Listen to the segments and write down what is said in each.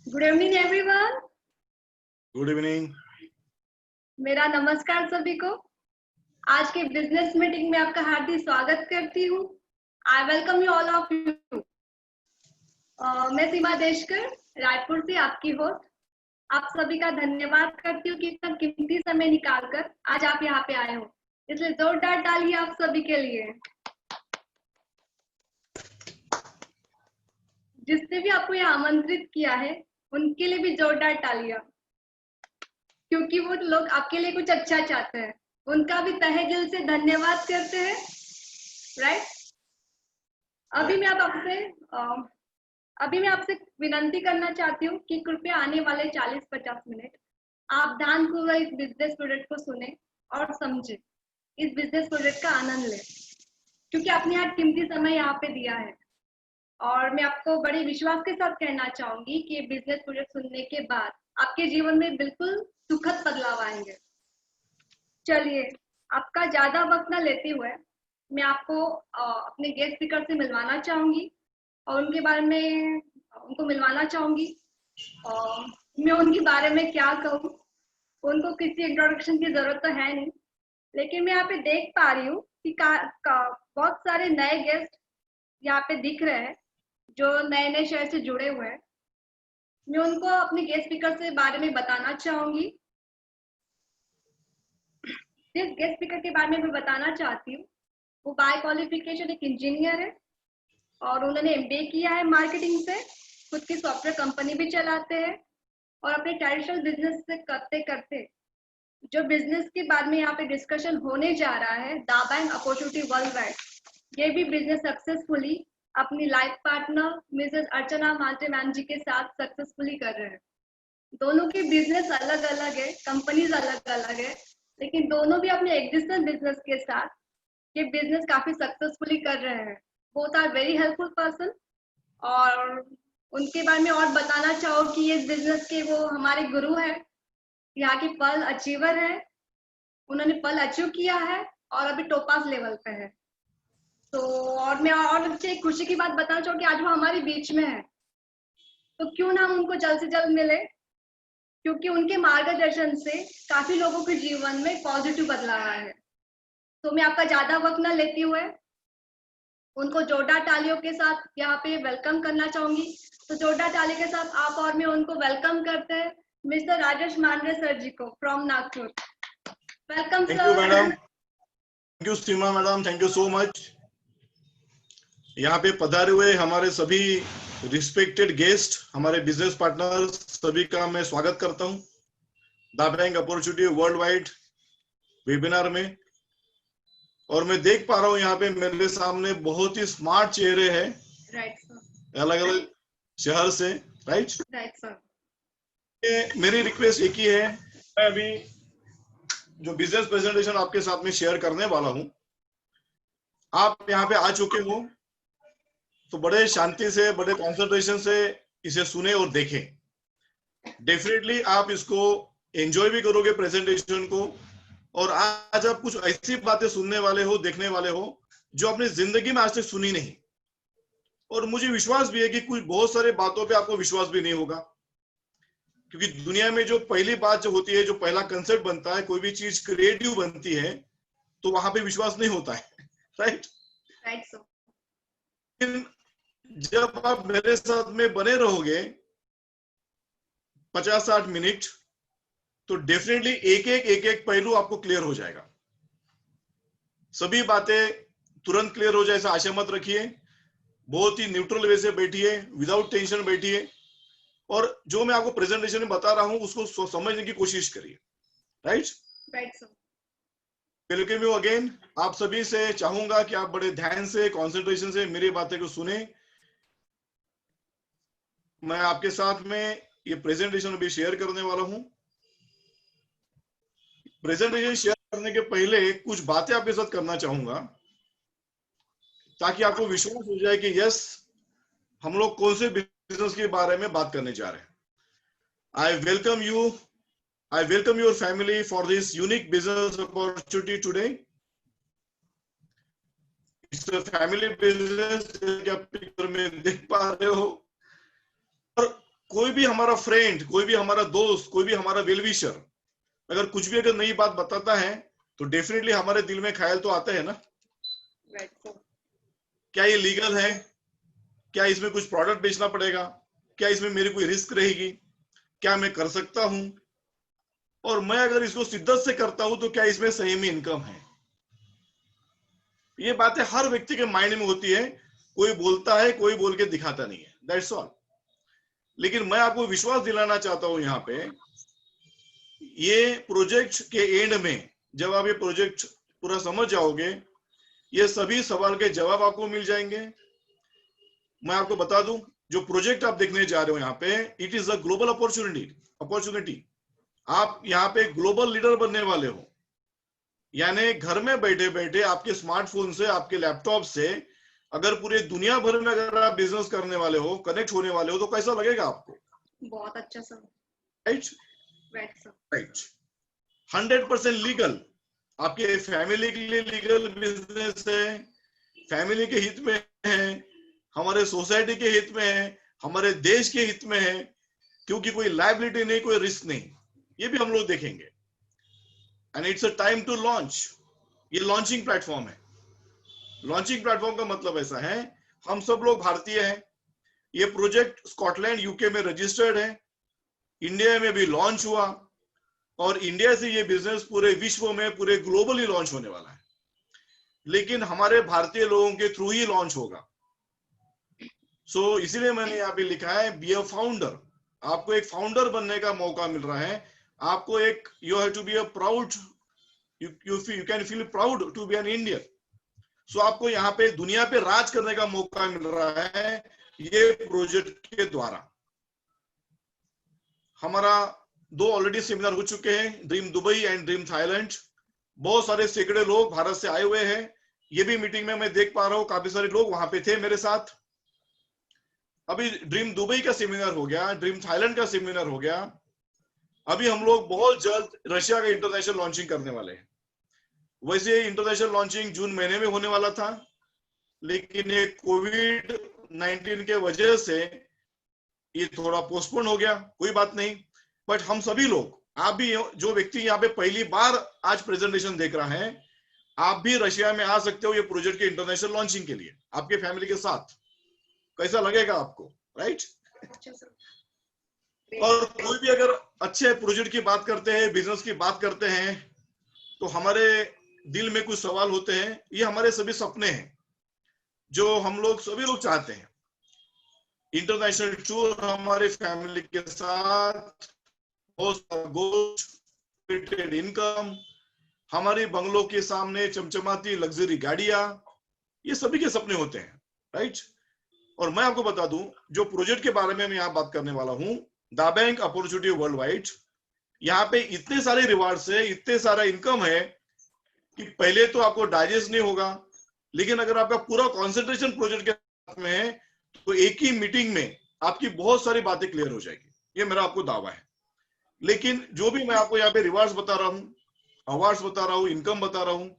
Good evening everyone. Good evening. मेरा नमस्कार सभी को। आज के बिजनेस मीटिंग में आपका हार्दिक स्वागत करती हूँ। I welcome you all of you. मैं सीमा देशकर रायपुर से आपकी होस्ट। आप सभी का धन्यवाद करती हूँ कि इतना कीमती समय निकालकर आज आप यहाँ पे आए हो, इसलिए जोरदार तालिए आप सभी के लिए। जिसने भी आपको यहाँ आमंत्रित किया है उनके लिए भी जोरदार तालियां, क्योंकि वो लोग आपके लिए कुछ अच्छा चाहते हैं। उनका भी तहे दिल से धन्यवाद करते हैं, राइट। अभी मैं आपसे विनंती करना चाहती हूँ कि कृपया आने वाले 40-50 मिनट आप ध्यानपूर्वक इस बिजनेस प्रोजेक्ट को सुने और समझे, इस बिजनेस प्रोजेक्ट का आनंद लें, क्योंकि आपने यहाँ कीमती समय यहाँ पे दिया है। और मैं आपको बड़े विश्वास के साथ कहना चाहूंगी कि बिजनेस प्रोजेक्ट सुनने के बाद आपके जीवन में बिल्कुल सुखद बदलाव आएंगे। चलिए, आपका ज्यादा वक्त न लेते हुए मैं आपको अपने गेस्ट स्पीकर से मिलवाना चाहूंगी और उनको मिलवाना चाहूंगी। मैं उनके बारे में क्या कहूँ, उनको किसी इंट्रोडक्शन की जरूरत तो है नहीं, लेकिन मैं यहाँ पे देख पा रही हूँ कि बहुत सारे नए गेस्ट यहाँ पे दिख रहे हैं जो नए नए शहर से जुड़े हुए हैं। मैं उनको अपने गेस्ट स्पीकर से बारे में बताना चाहूंगी। जिस गेस्ट स्पीकर के बारे में मैं बताना चाहती हूँ वो बाय क्वालिफिकेशन एक इंजीनियर है और उन्होंने एमबीए किया है मार्केटिंग से, खुद की सॉफ्टवेयर कंपनी भी चलाते हैं और अपने ट्रेडिशनल बिजनेस से करते करते जो बिजनेस के बाद में यहाँ पे डिस्कशन होने जा रहा है, दाबैंक अपॉर्चुनिटी वर्ल्ड वाइड, ये भी बिजनेस सक्सेसफुली अपनी लाइफ पार्टनर मिसेस अर्चना माल्टे मैम जी के साथ सक्सेसफुली कर रहे हैं। दोनों के बिजनेस अलग अलग है, कंपनीज अलग अलग है, लेकिन दोनों भी अपने एग्जिस्टिंग बिजनेस के साथ ये बिजनेस काफी सक्सेसफुली कर रहे हैं। Both are very helpful person और उनके बारे में और बताना चाहो कि ये बिजनेस के वो हमारे गुरु है, यहाँ के पर्ल अचीवर है, उन्होंने पर्ल अचीव किया है और अभी टोपास लेवल पे है। तो और मैं और एक खुशी की बात बताना चाहूँ कि आज वो हमारे बीच में है, तो क्यों ना हम उनको जल्द से जल्द मिले, क्योंकि उनके मार्गदर्शन से काफी लोगों के जीवन में पॉजिटिव बदलाव आया है। तो मैं आपका ज्यादा वक्त न लेते हुए उनको जोरदार तालियों के साथ यहाँ पे वेलकम करना चाहूंगी। तो जोरदार ताली के साथ आप और मैं उनको वेलकम करते हैं मिस्टर राजेश मांडरे सर जी को from Nagpur. Welcome sir. Thank you madam, thank you Seema madam, thank you so much. यहाँ पे पधारे हुए हमारे सभी रिस्पेक्टेड गेस्ट, हमारे बिजनेस पार्टनर, सभी का मैं स्वागत करता हूँ दाबैंक अपॉर्चुनिटी वर्ल्ड वाइड वेबिनार में। और मैं देख पा रहा हूँ यहाँ पे मेरे सामने बहुत ही स्मार्ट चेहरे हैं, राइट सर, अलग अलग शहर से, राइट सर। मेरी रिक्वेस्ट एक ही है, मैं अभी जो बिजनेस प्रेजेंटेशन आपके साथ में शेयर करने वाला हूँ, आप यहाँ पे आ चुके हो तो बड़े शांति से, बड़े कंसंट्रेशन से इसे सुने और देखें। डेफिनेटली आप इसको एंजॉय भी करोगे प्रेजेंटेशन को, और आज आप कुछ ऐसी बातें सुनने वाले हो, देखने वाले हो जो अपनी जिंदगी में आज तक सुनी नहीं। और मुझे विश्वास भी है कि कुछ बहुत सारे बातों पे आपको विश्वास भी नहीं होगा, क्योंकि दुनिया में जो पहली बात जो होती है, जो पहला कंसेप्ट बनता है, कोई भी चीज क्रिएटिव बनती है तो वहां पे विश्वास नहीं होता है, राइट सर। जब आप मेरे साथ में बने रहोगे 50-60 मिनट, तो डेफिनेटली एक एक पहलू आपको क्लियर हो जाएगा। सभी बातें तुरंत क्लियर हो जाए ऐसा आशा मत रखिए। बहुत ही न्यूट्रल वे से बैठिए, विदाउट टेंशन बैठिए, और जो मैं आपको प्रेजेंटेशन में बता रहा हूं उसको समझने की कोशिश करिए, right sir. Welcome you again. आप सभी से चाहूंगा कि आप बड़े ध्यान से, कंसंट्रेशन से मेरी बातें को सुने। मैं आपके साथ में ये प्रेजेंटेशन भी शेयर करने वाला हूं। प्रेजेंटेशन शेयर करने के पहले कुछ बातें आपके साथ करना चाहूंगा, ताकि आपको विश्वास हो जाए कि यस, हम लोग कौन से बिजनेस के बारे में बात करने जा रहे हैं। I welcome your family for this unique business opportunity today. It's a family business, जैसे कि आप पिक्चर में देख पा रहे हो। और कोई भी हमारा फ्रेंड, कोई भी हमारा दोस्त, कोई भी हमारा वेलविशर अगर कुछ भी अगर नई बात बताता है तो डेफिनेटली हमारे दिल में ख्याल तो आता है ना, क्या ये लीगल है, क्या इसमें कुछ प्रोडक्ट बेचना पड़ेगा, क्या इसमें मेरी कोई रिस्क रहेगी, क्या मैं कर सकता हूं, और मैं अगर इसको शिद्दत से करता हूं तो क्या इसमें सही में इनकम है। ये बातें हर व्यक्ति के माइंड में होती है, कोई बोलता है, कोई बोल के दिखाता नहीं है, दैट्स ऑल। लेकिन मैं आपको विश्वास दिलाना चाहता हूं यहाँ पे, ये प्रोजेक्ट के एंड में जब आप ये प्रोजेक्ट पूरा समझ जाओगे, ये सभी सवाल के जवाब आपको मिल जाएंगे। मैं आपको बता दूं, जो प्रोजेक्ट आप देखने जा रहे हो यहाँ पे, it is a global opportunity. आप यहाँ पे ग्लोबल लीडर बनने वाले हो। यानी घर में बैठे बैठे आपके स्मार्टफोन से, आपके लैपटॉप से अगर पूरे दुनिया भर में अगर आप बिजनेस करने वाले हो, कनेक्ट होने वाले हो, तो कैसा लगेगा आपको? बहुत अच्छा सर। राइट 100% लीगल, आपके फैमिली के लिए लीगल बिजनेस है, फैमिली के हित में है, हमारे सोसाइटी के हित में है, हमारे देश के हित में है, क्योंकि कोई लायबिलिटी नहीं, कोई रिस्क नहीं। ये भी हम लोग देखेंगे। And it's a time to launch. ये लॉन्चिंग प्लेटफॉर्म है। लॉन्चिंग प्लेटफॉर्म का मतलब ऐसा है, हम सब लोग भारतीय हैं। ये प्रोजेक्ट स्कॉटलैंड यूके में रजिस्टर्ड है, इंडिया में भी लॉन्च हुआ, और इंडिया से ये बिजनेस पूरे विश्व में, पूरे ग्लोबली लॉन्च होने वाला है। लेकिन हमारे भारतीय लोगों के थ्रू ही लॉन्च होगा। सो इसीलिए मैंने यहाँ पे लिखा है, बी अ फाउंडर। आपको एक फाउंडर बनने का मौका मिल रहा है। आपको एक, you have to be a proud, you can feel proud to be an Indian. So आपको यहाँ पे दुनिया पे राज करने का मौका मिल रहा है ये प्रोजेक्ट के द्वारा। हमारा 2 ऑलरेडी सेमिनार हो चुके हैं, dream Dubai and dream Thailand. बहुत सारे सैकड़े लोग भारत से आए हुए हैं। ये भी मीटिंग में मैं देख पा रहा हूँ, काफी सारे लोग वहां पे थे मेरे साथ। अभी ड्रीम दुबई का सेमिनार हो गया, ड्रीम थाईलैंड का सेमिनार हो गया। अभी हम लोग बहुत जल्द रशिया का इंटरनेशनल लॉन्चिंग करने वाले हैं। वैसे इंटरनेशनल लॉन्चिंग जून महीने में होने वाला था, लेकिन ये कोविड-19 के वजह से ये थोड़ा पोस्टपोन हो गया। कोई बात नहीं, बट हम सभी लोग, आप भी जो व्यक्ति यहाँ पे पहली बार आज प्रेजेंटेशन देख रहा है, आप भी रशिया में आ सकते हो ये प्रोजेक्ट के इंटरनेशनल लॉन्चिंग के लिए, आपके फैमिली के साथ। कैसा लगेगा आपको? राइट। और कोई भी अगर अच्छे प्रोजेक्ट की बात करते हैं, बिजनेस की बात करते हैं, तो हमारे दिल में कुछ सवाल होते हैं। ये हमारे सभी सपने हैं जो हम लोग सभी लोग चाहते हैं। इंटरनेशनल टूर हमारे फैमिली के साथ, इनकम, हमारे बंगलों के सामने चमचमाती लग्जरी गाड़ियां, ये सभी के सपने होते हैं। राइट। और मैं आपको बता दूं, जो प्रोजेक्ट के बारे में मैं यहाँ बात करने वाला हूँ, दाबैंक अपॉर्चुनिटी वर्ल्ड वाइड, यहाँ पे इतने सारे रिवार्ड्स है, इतने सारा इनकम है कि पहले तो आपको डाइजेस्ट नहीं होगा। लेकिन अगर आपका पूरा कॉन्सेंट्रेशन प्रोजेक्ट के साथ में है तो एक ही मीटिंग में आपकी बहुत सारी बातें क्लियर हो जाएगी, ये मेरा आपको दावा है। लेकिन जो भी मैं आपको यहाँ पे रिवार्ड्स बता रहा हूँ, अवार्ड्स बता रहा हूँ, इनकम बता रहा हूँ,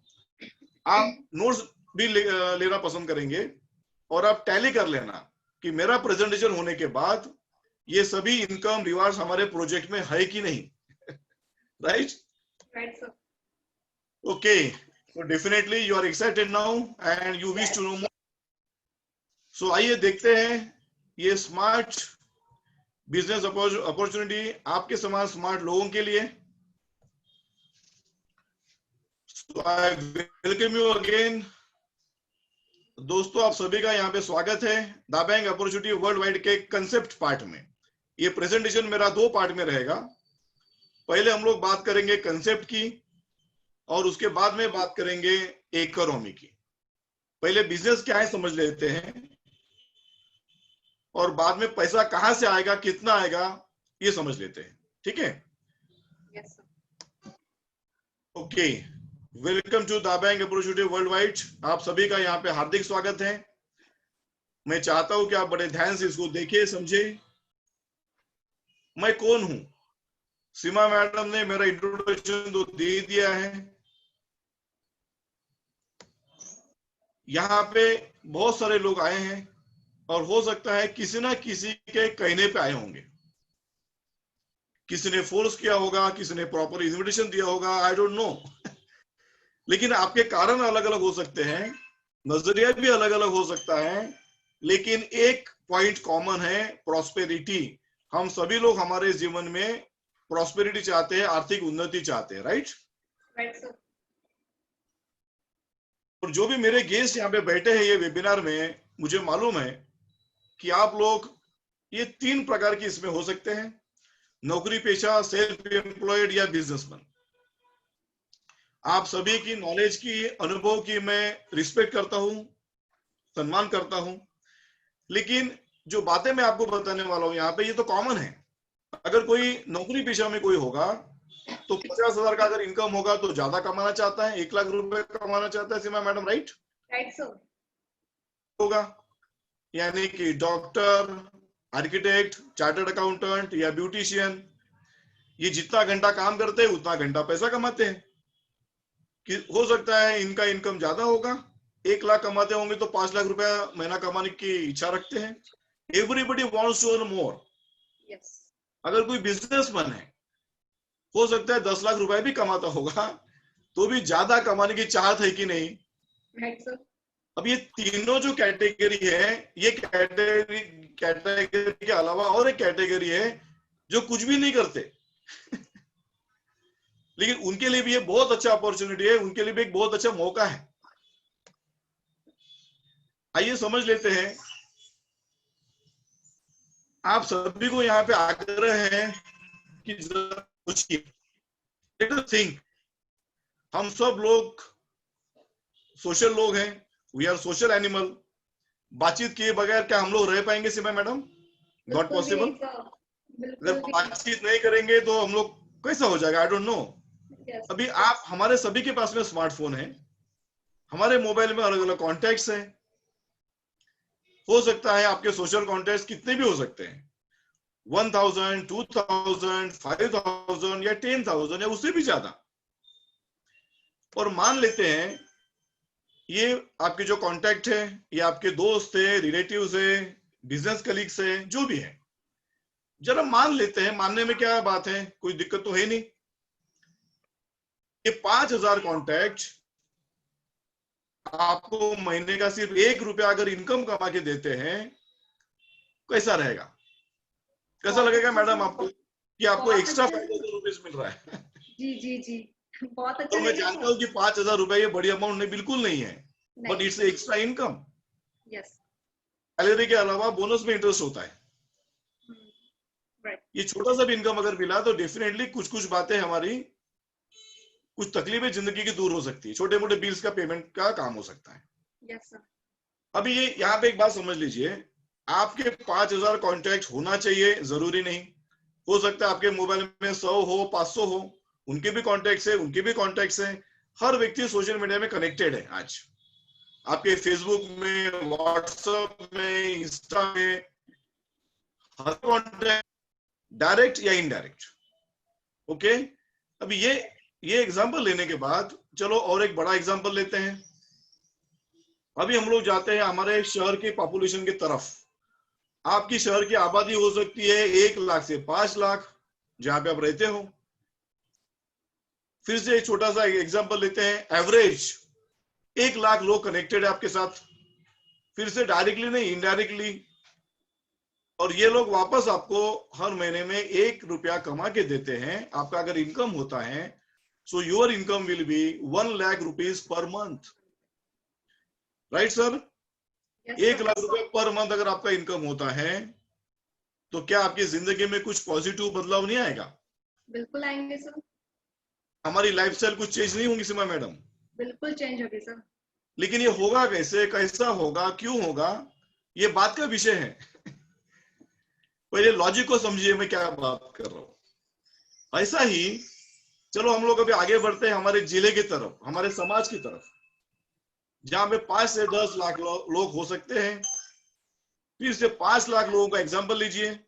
आप नोट्स भी लेना पसंद करेंगे और आप टैली कर लेना कि मेरा प्रेजेंटेशन होने के बाद ये सभी इनकम रिवार्ड्स हमारे प्रोजेक्ट में है कि नहीं। Right? Sir. Okay, so definitely you are excited now and you wish to know more. So आइए देखते हैं ये स्मार्ट बिजनेस अपॉर्चुनिटी आपके समान स्मार्ट लोगों के लिए। So I welcome you again. दोस्तों, आप सभी का यहाँ पे स्वागत है दाबैंक अपॉर्चुनिटी वर्ल्ड वाइड के कंसेप्ट पार्ट में। ये प्रेजेंटेशन मेरा 2 पार्ट में रहेगा। पहले हम लोग बात करेंगे कंसेप्ट की और उसके बाद में बात करेंगे इकोनॉमी की। पहले बिजनेस क्या है समझ लेते हैं और बाद में पैसा कहां से आएगा, कितना आएगा, ये समझ लेते हैं। ठीक है? Yes sir. Okay, welcome to the bank opportunity world wide. आप सभी का यहाँ पे हार्दिक स्वागत है। मैं चाहता हूं कि आप बड़े ध्यान से इसको देखिए, समझे मैं कौन हूं। सीमा मैडम ने मेरा इंट्रोडक्शन तो दे दिया है। यहाँ पे बहुत सारे लोग आए हैं और हो सकता है किसी ना किसी के कहने पे आए होंगे। किसी ने फोर्स किया होगा, किसी ने प्रॉपर इन्विटेशन दिया होगा, आई डोंट नो। लेकिन आपके कारण अलग अलग हो सकते हैं, नजरिया भी अलग अलग हो सकता है, लेकिन एक पॉइंट कॉमन है, प्रॉस्पेरिटी। हम सभी लोग हमारे जीवन में प्रॉस्पेरिटी चाहते हैं, आर्थिक उन्नति चाहते हैं, राइट? Right sir. और जो भी मेरे गेस्ट यहाँ पे बैठे हैं ये वेबिनार में, मुझे मालूम है कि आप लोग ये 3 प्रकार की इसमें हो सकते हैं, नौकरी पेशा, सेल्फ एम्प्लॉयड या बिजनेसमैन। आप सभी की नॉलेज की, अनुभव की मैं रिस्पेक्ट करता हूं, सम्मान करता हूं, लेकिन जो बातें मैं आपको बताने वाला हूं यहाँ पे, ये तो कॉमन है। अगर कोई नौकरी पेशा में कोई होगा तो 50,000 का अगर इनकम होगा तो ज्यादा कमाना चाहता है, 1 लाख रुपए कमाना चाहता है, सीमा मैडम, राइट? Right sir. होगा, यानी कि डॉक्टर, आर्किटेक्ट, चार्टर्ड अकाउंटेंट या ब्यूटिशियन, ये जितना घंटा काम करते हैं उतना घंटा पैसा कमाते हैं। कि हो सकता है इनका इनकम ज्यादा होगा, 1 लाख कमाते होंगे तो 5 लाख रुपया महीना कमाने की इच्छा रखते हैं। Everybody wants to earn more. अगर कोई बिजनेसमैन है, हो सकता है 10 लाख रुपए भी कमाता होगा, तो भी ज्यादा कमाने की चाहत है कि नहीं? Right sir. अब ये तीनों जो कैटेगरी है, ये कैटेगरी के अलावा और एक कैटेगरी है जो कुछ भी नहीं करते लेकिन उनके लिए भी ये बहुत अच्छा अपॉर्चुनिटी है, उनके लिए भी एक बहुत अच्छा मौका है। आइए समझ लेते हैं। आप सभी को यहाँ पे आग्रह है कि थिंक, हम सब लोग सोशल लोग हैं, वी आर सोशल एनिमल। बातचीत किए बगैर क्या हम लोग रह पाएंगे सीमा मैडम? Not possible. अगर बातचीत नहीं करेंगे तो हम लोग कैसा हो जाएगा? I don't know. अभी आप, हमारे सभी के पास में स्मार्टफोन है, हमारे मोबाइल में अलग अलग कॉन्टेक्ट्स हैं। हो सकता है आपके सोशल कॉन्टेक्ट्स कितने भी हो सकते हैं, 1000, 2000, 5000 या 10,000 या उससे भी ज्यादा। और मान लेते हैं ये आपके जो कॉन्टेक्ट है, ये आपके दोस्त है, रिलेटिव्स है, बिजनेस कलीग्स है, जो भी है, जरा मान लेते हैं, मानने में क्या बात है, कोई दिक्कत तो है नहीं। ये 5,000 कॉन्टैक्ट आपको महीने का सिर्फ 1 रुपया अगर इनकम कमा के देते हैं, कैसा रहेगा? कैसा लगेगा मैडम आपको कि आपको एक्स्ट्रा 5,000 रुपीज मिल रहा है? जी जी जी, बहुत अच्छा। तो मैं जानता हूँ कि 5,000 रुपए ये बड़ी अमाउंट नहीं, बिल्कुल नहीं है, but it's extra income. Yes. Salary के अलावा बोनस में इंटरेस्ट होता है। ये छोटा सा भी इनकम अगर मिला तो डेफिनेटली कुछ कुछ बातें हमारी, कुछ तकलीफें जिंदगी की दूर हो सकती है, छोटे मोटे बिल्स का पेमेंट का काम हो सकता है। Yes sir. अभी ये यहाँ पे एक बात समझ लीजिए, आपके 5,000 कॉन्टैक्ट होना चाहिए जरूरी नहीं। हो सकता है आपके मोबाइल में 100 हो, 500 हो, उनके भी कॉन्टैक्ट्स है, उनके भी कॉन्टैक्ट्स है। हर व्यक्ति सोशल मीडिया में कनेक्टेड है आज, आपके फेसबुक में, व्हाट्सएप में, इंस्टा में, हर कॉन्टैक्ट डायरेक्ट या इनडायरेक्ट। ओके, अभी ये एग्जांपल लेने के बाद चलो और एक बड़ा एग्जांपल लेते हैं। अभी हम लोग जाते हैं हमारे शहर के पॉपुलेशन की तरफ। आपकी शहर की आबादी हो सकती है 1 लाख से 5 लाख, जहां पे आप रहते हो। फिर से एक छोटा सा एग्जांपल लेते हैं, एवरेज 1 लाख लोग कनेक्टेड है आपके साथ, फिर से डायरेक्टली नहीं, इनडायरेक्टली। और ये लोग वापस आपको हर महीने में 1 रुपया कमा के देते हैं। आपका अगर इनकम होता है, so your income will be 1 lakh rupees per month, right sir? 1 lakh रुपए पर मंथ अगर आपका इनकम होता है तो क्या आपकी जिंदगी में कुछ पॉजिटिव बदलाव नहीं आएगा? बिल्कुल आएंगे सर। हमारी लाइफस्टाइल कुछ चेंज नहीं होगी सीमा मैडम? बिल्कुल चेंज होगी सर। लेकिन ये होगा कैसे, कैसा होगा, क्यों होगा, ये बात का विषय है। पहले लॉजिक को समझिए मैं क्या बात कर रहा हूं। ऐसा ही चलो हम लोग अभी आगे बढ़ते हैं हमारे जिले की तरफ, हमारे समाज की तरफ, जहां पे 5 से 10 लाख लोग हो सकते हैं। फिर से 5 लाख लोगों का एग्जांपल लीजिए।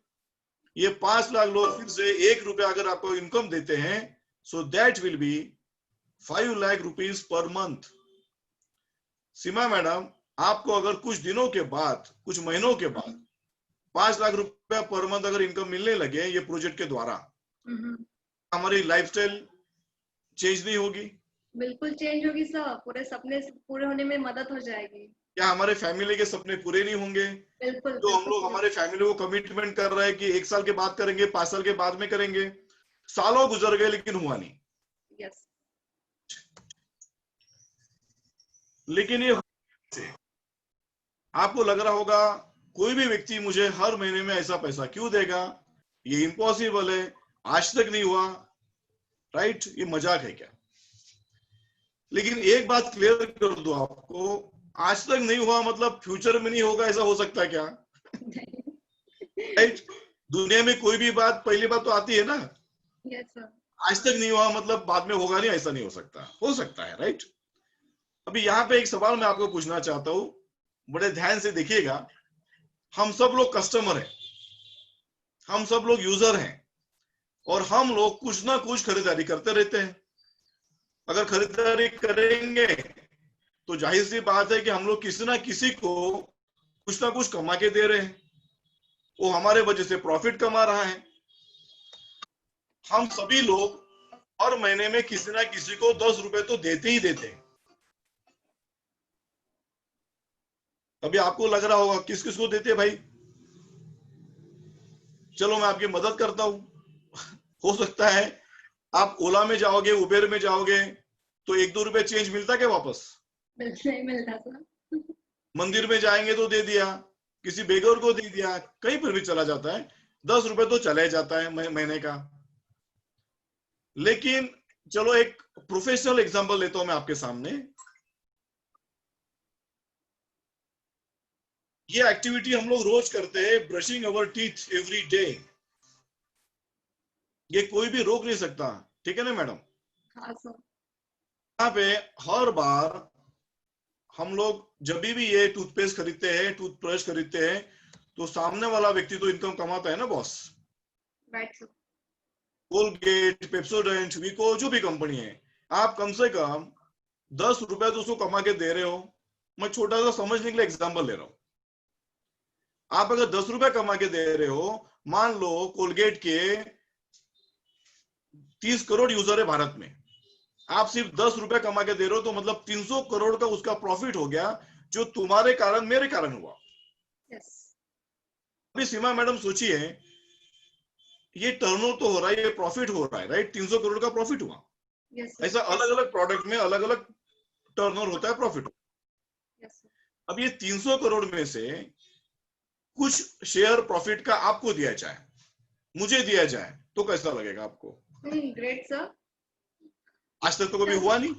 ये 5 लाख लोग फिर से 1 रुपया अगर आपको इनकम देते हैं, so that will be 5 lakh rupees per month. Seema madam, आपको अगर कुछ दिनों के बाद, कुछ महीनों के बाद 5 लाख रुपया पर मंथ अगर इनकम मिलने लगे ये प्रोजेक्ट के द्वारा, हमारी लाइफस्टाइल चेंज नहीं होगी? बिल्कुल चेंज होगी सर, पूरे सपने पूरे होने में मदद हो जाएगी। क्या हमारे फैमिली के सपने पूरे नहीं होंगे? बिल्कुल तो हम बिल्कुल लोग हमारे फैमिली को कमिटमेंट कर रहे हैं कि 1 साल के बाद करेंगे, 5 साल के बाद में करेंगे, सालों गुजर गए लेकिन हुआ नहीं। यस। लेकिन ये आपको लग रहा होगा कोई भी व्यक्ति मुझे हर महीने में ऐसा पैसा क्यों देगा, ये इम्पॉसिबल है, आज तक नहीं हुआ, राइट? ये मजाक है क्या? लेकिन एक बात क्लियर कर दो आपको, आज तक नहीं हुआ मतलब फ्यूचर में नहीं होगा, ऐसा हो सकता है क्या? राइट? दुनिया में कोई भी बात पहली बात तो आती है ना। Yes sir. आज तक नहीं हुआ मतलब बाद में होगा नहीं, ऐसा नहीं हो सकता है, राइट? अभी यहाँ पे एक सवाल मैं आपको पूछना चाहता हूँ, बड़े ध्यान से देखिएगा। हम सब लोग कस्टमर हैं, हम सब लोग यूजर हैं, और हम लोग कुछ ना कुछ खरीदारी करते रहते हैं। अगर खरीदारी करेंगे तो जाहिर सी बात है कि हम लोग किसी ना किसी को कुछ ना कुछ कमा के दे रहे हैं, वो हमारे वजह से प्रॉफिट कमा रहा है। हम सभी लोग हर महीने में किसी ना किसी को 10 रुपए तो देते ही देते हैं। अभी आपको लग रहा होगा किस किस को देते हैं भाई? चलो मैं आपकी मदद करता हूं। हो सकता है आप ओला में जाओगे, उबेर में जाओगे तो 1-2 रुपए चेंज मिलता क्या वापस? नहीं मिलता सर। मंदिर में जाएंगे तो दे दिया, किसी बेगर को दे दिया, कहीं पर भी चला जाता है, 10 रुपए तो चला ही जाता है महीने का। लेकिन चलो एक प्रोफेशनल एग्जांपल लेता हूं मैं आपके सामने। ये एक्टिविटी हम लोग रोज करते हैं, brushing our teeth every day. ये कोई भी रोक नहीं सकता, ठीक है ना मैडम? हाँ सर। यहाँ पे हर बार हम लोग जब भी ये टूथपेस्ट खरीदते हैं, टूथब्रश खरीदते हैं, तो सामने वाला व्यक्ति तो इनकम कमाता है ना boss. Right sir. Colgate, Pepsodent, Vicco, जो भी कंपनी है, आप कम से कम 10 रुपए तो उसको कमा के दे रहे हो। मैं छोटा सा समझने के लिए एग्जांपल ले रहा हूं। आप अगर 10 रुपए कमा के दे रहे हो, मान लो कोलगेट के 30 करोड़ यूजर है भारत में, आप सिर्फ 10 रुपए कमा के दे रहे हो, तो मतलब 300 करोड़ का उसका प्रॉफिट हो गया, जो तुम्हारे कारण मेरे कारण हुआ। यस। अभी सीमा मैडम सोचिए, ये टर्नओवर तो हो रहा है, ये प्रॉफिट हो रहा है, राइट? 300 करोड़ का प्रॉफिट हुआ। यस ऐसा अलग अलग प्रोडक्ट में अलग अलग टर्नओवर होता है, प्रॉफिट। यस। अब ये 300 करोड़ में से कुछ शेयर प्रॉफिट का आपको दिया जाए, मुझे दिया जाए, तो कैसा लगेगा आपको? Great sir. आज तक तो कभी हुआ नहीं।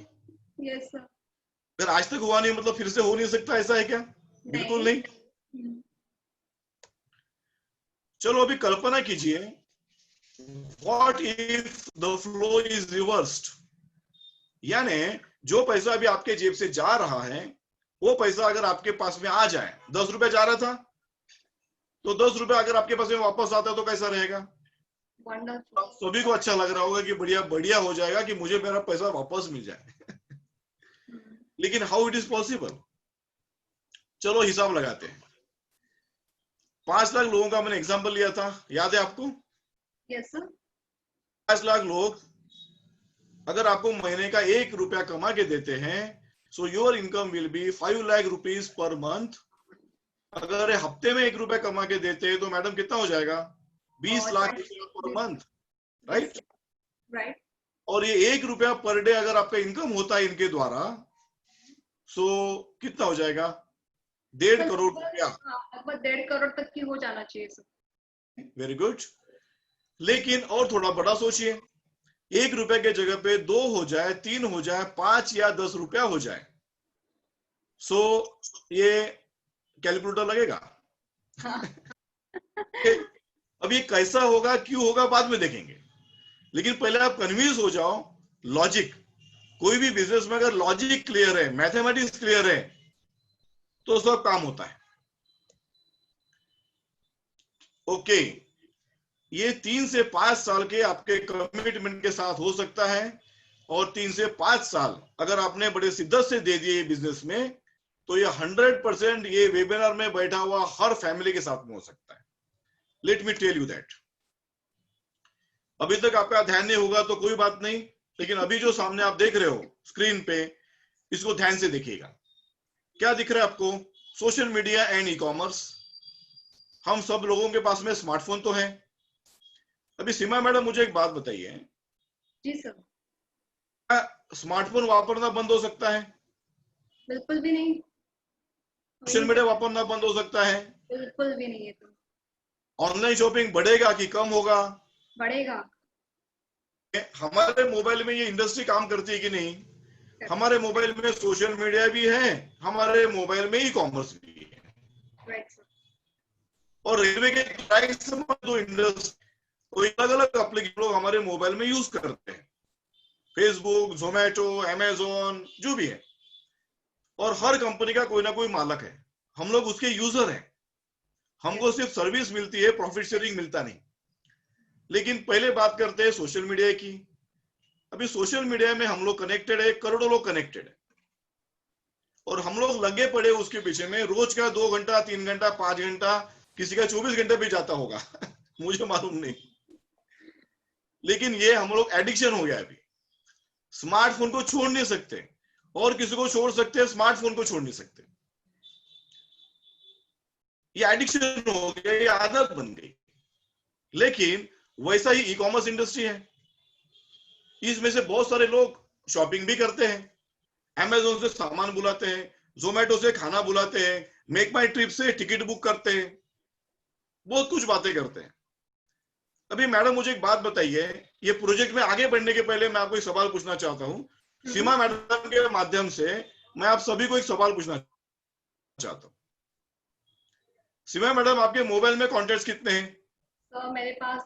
Yes sir. अगर आज तक हुआ नहीं मतलब फिर से हो नहीं सकता, ऐसा है क्या? बिल्कुल नहीं। चलो अभी कल्पना कीजिए, what if the flow is reversed, यानी जो पैसा अभी आपके जेब से जा रहा है, वो पैसा अगर आपके पास में आ जाए, 10 रुपए जा रहा था, तो 10 रुपए अगर आपके पास में वापस आता है तो कैसा रहेगा? सभी को अच्छा लग रहा होगा कि बढ़िया बढ़िया हो जाएगा कि मुझे मेरा पैसा वापस मिल जाए। लेकिन हाउ इट इज पॉसिबल? चलो हिसाब लगाते हैं। 5 लाख लोगों का मैंने एग्जांपल लिया था, याद है आपको? Yes sir. 5 लाख लोग अगर आपको महीने का 1 रुपया कमा के देते हैं, so your income will be 5 lakh rupees per month. अगर हफ्ते में 1 रुपया कमा के देते हैं तो मैडम कितना हो जाएगा? 20 lakh per month, right? Right. और ये 1 रुपया पर डे अगर आपका इनकम होता है इनके द्वारा, सो कितना हो जाएगा? 1.5 करोड़ रुपया। लगभग 1.5 करोड़ तक की हो जाना चाहिए सर। Very good. लेकिन और थोड़ा बड़ा सोचिए, 1 रुपए के जगह पे 2 हो जाए, 3 हो जाए, 5 या 10 रुपया हो जाए, सो ये कैलकुलेटर लगेगा। हाँ। अब ये कैसा होगा, क्यों होगा, बाद में देखेंगे। लेकिन पहले आप कन्विंस हो जाओ, लॉजिक, कोई भी बिजनेस में अगर लॉजिक क्लियर है, मैथमेटिक्स क्लियर है, तो सब काम होता है। ओके, ये 3 से 5 साल के आपके कमिटमेंट के साथ हो सकता है, और 3 से 5 साल अगर आपने बड़े शिद्दत से दे दिए बिजनेस में, तो ये 100% ये वेबिनार में बैठा हुआ हर फैमिली के साथ में हो सकता है। Let me tell you that. अभी तक आपका ध्यान नहीं होगा तो कोई बात नहीं, लेकिन अभी जो सामने आप देख रहे हो स्क्रीन पे, इसको ध्यान से देखिएगा। क्या दिख रहा है आपको? Social media and e commerce. हम सब लोगों के पास में स्मार्टफोन तो है। अभी सीमा मैडम मुझे एक बात बताइए, जी सर। क्या स्मार्टफोन वापरना बंद हो सकता है? बिल्कुल भी नहीं, हो ही सोशल नहीं मीडिया सकता। वापरना बंद हो सकता है? बिल्कुल भी नहीं है तो। ऑनलाइन शॉपिंग बढ़ेगा कि कम होगा? बढ़ेगा। हमारे मोबाइल में ये इंडस्ट्री काम करती है कि नहीं? हमारे मोबाइल में सोशल मीडिया भी है, हमारे मोबाइल में ई कॉमर्स भी है। Right sir. और रेलवे के ट्रैक से दो इंडस्ट्री अलग अलग एप्लीकेशन लोग हमारे मोबाइल में यूज करते हैं, फेसबुक, जोमेटो, अमेजोन, जो भी है। और हर कंपनी का कोई ना कोई मालक है, हम लोग उसके यूजर हैं। हमको सिर्फ सर्विस मिलती है, प्रॉफिट शेयरिंग मिलता नहीं। लेकिन पहले बात करते हैं सोशल मीडिया की। अभी सोशल मीडिया में हम लोग कनेक्टेड है, करोड़ों लोग कनेक्टेड है, और हम लोग लगे पड़े उसके पीछे में। रोज का 2 घंटा, 3 घंटा, 5 घंटा, किसी का 24 घंटे भी जाता होगा मुझे मालूम नहीं। लेकिन ये हम लोग एडिक्शन हो गया है अभी। स्मार्टफोन को छोड़ नहीं सकते, और किसी को छोड़ सकते हैं, स्मार्टफोन को छोड़ नहीं सकते। ये एडिक्शन हो गया, ये आदत बन गई। लेकिन वैसा ही ई कॉमर्स इंडस्ट्री है। इसमें से बहुत सारे लोग शॉपिंग भी करते हैं, अमेजोन से सामान बुलाते हैं, जोमेटो से खाना बुलाते हैं, मेक माई ट्रिप से टिकट बुक करते हैं, बहुत कुछ बातें करते हैं। अभी मैडम मुझे एक बात बताइए, ये प्रोजेक्ट में आगे बढ़ने के पहले मैं आपको एक सवाल पूछना चाहता हूँ। सीमा मैडम के माध्यम से मैं आप सभी को एक सवाल पूछना चाहता हूँ। सीमा मैडम, आपके मोबाइल में कॉन्टेक्ट कितने हैं? तो मेरे पास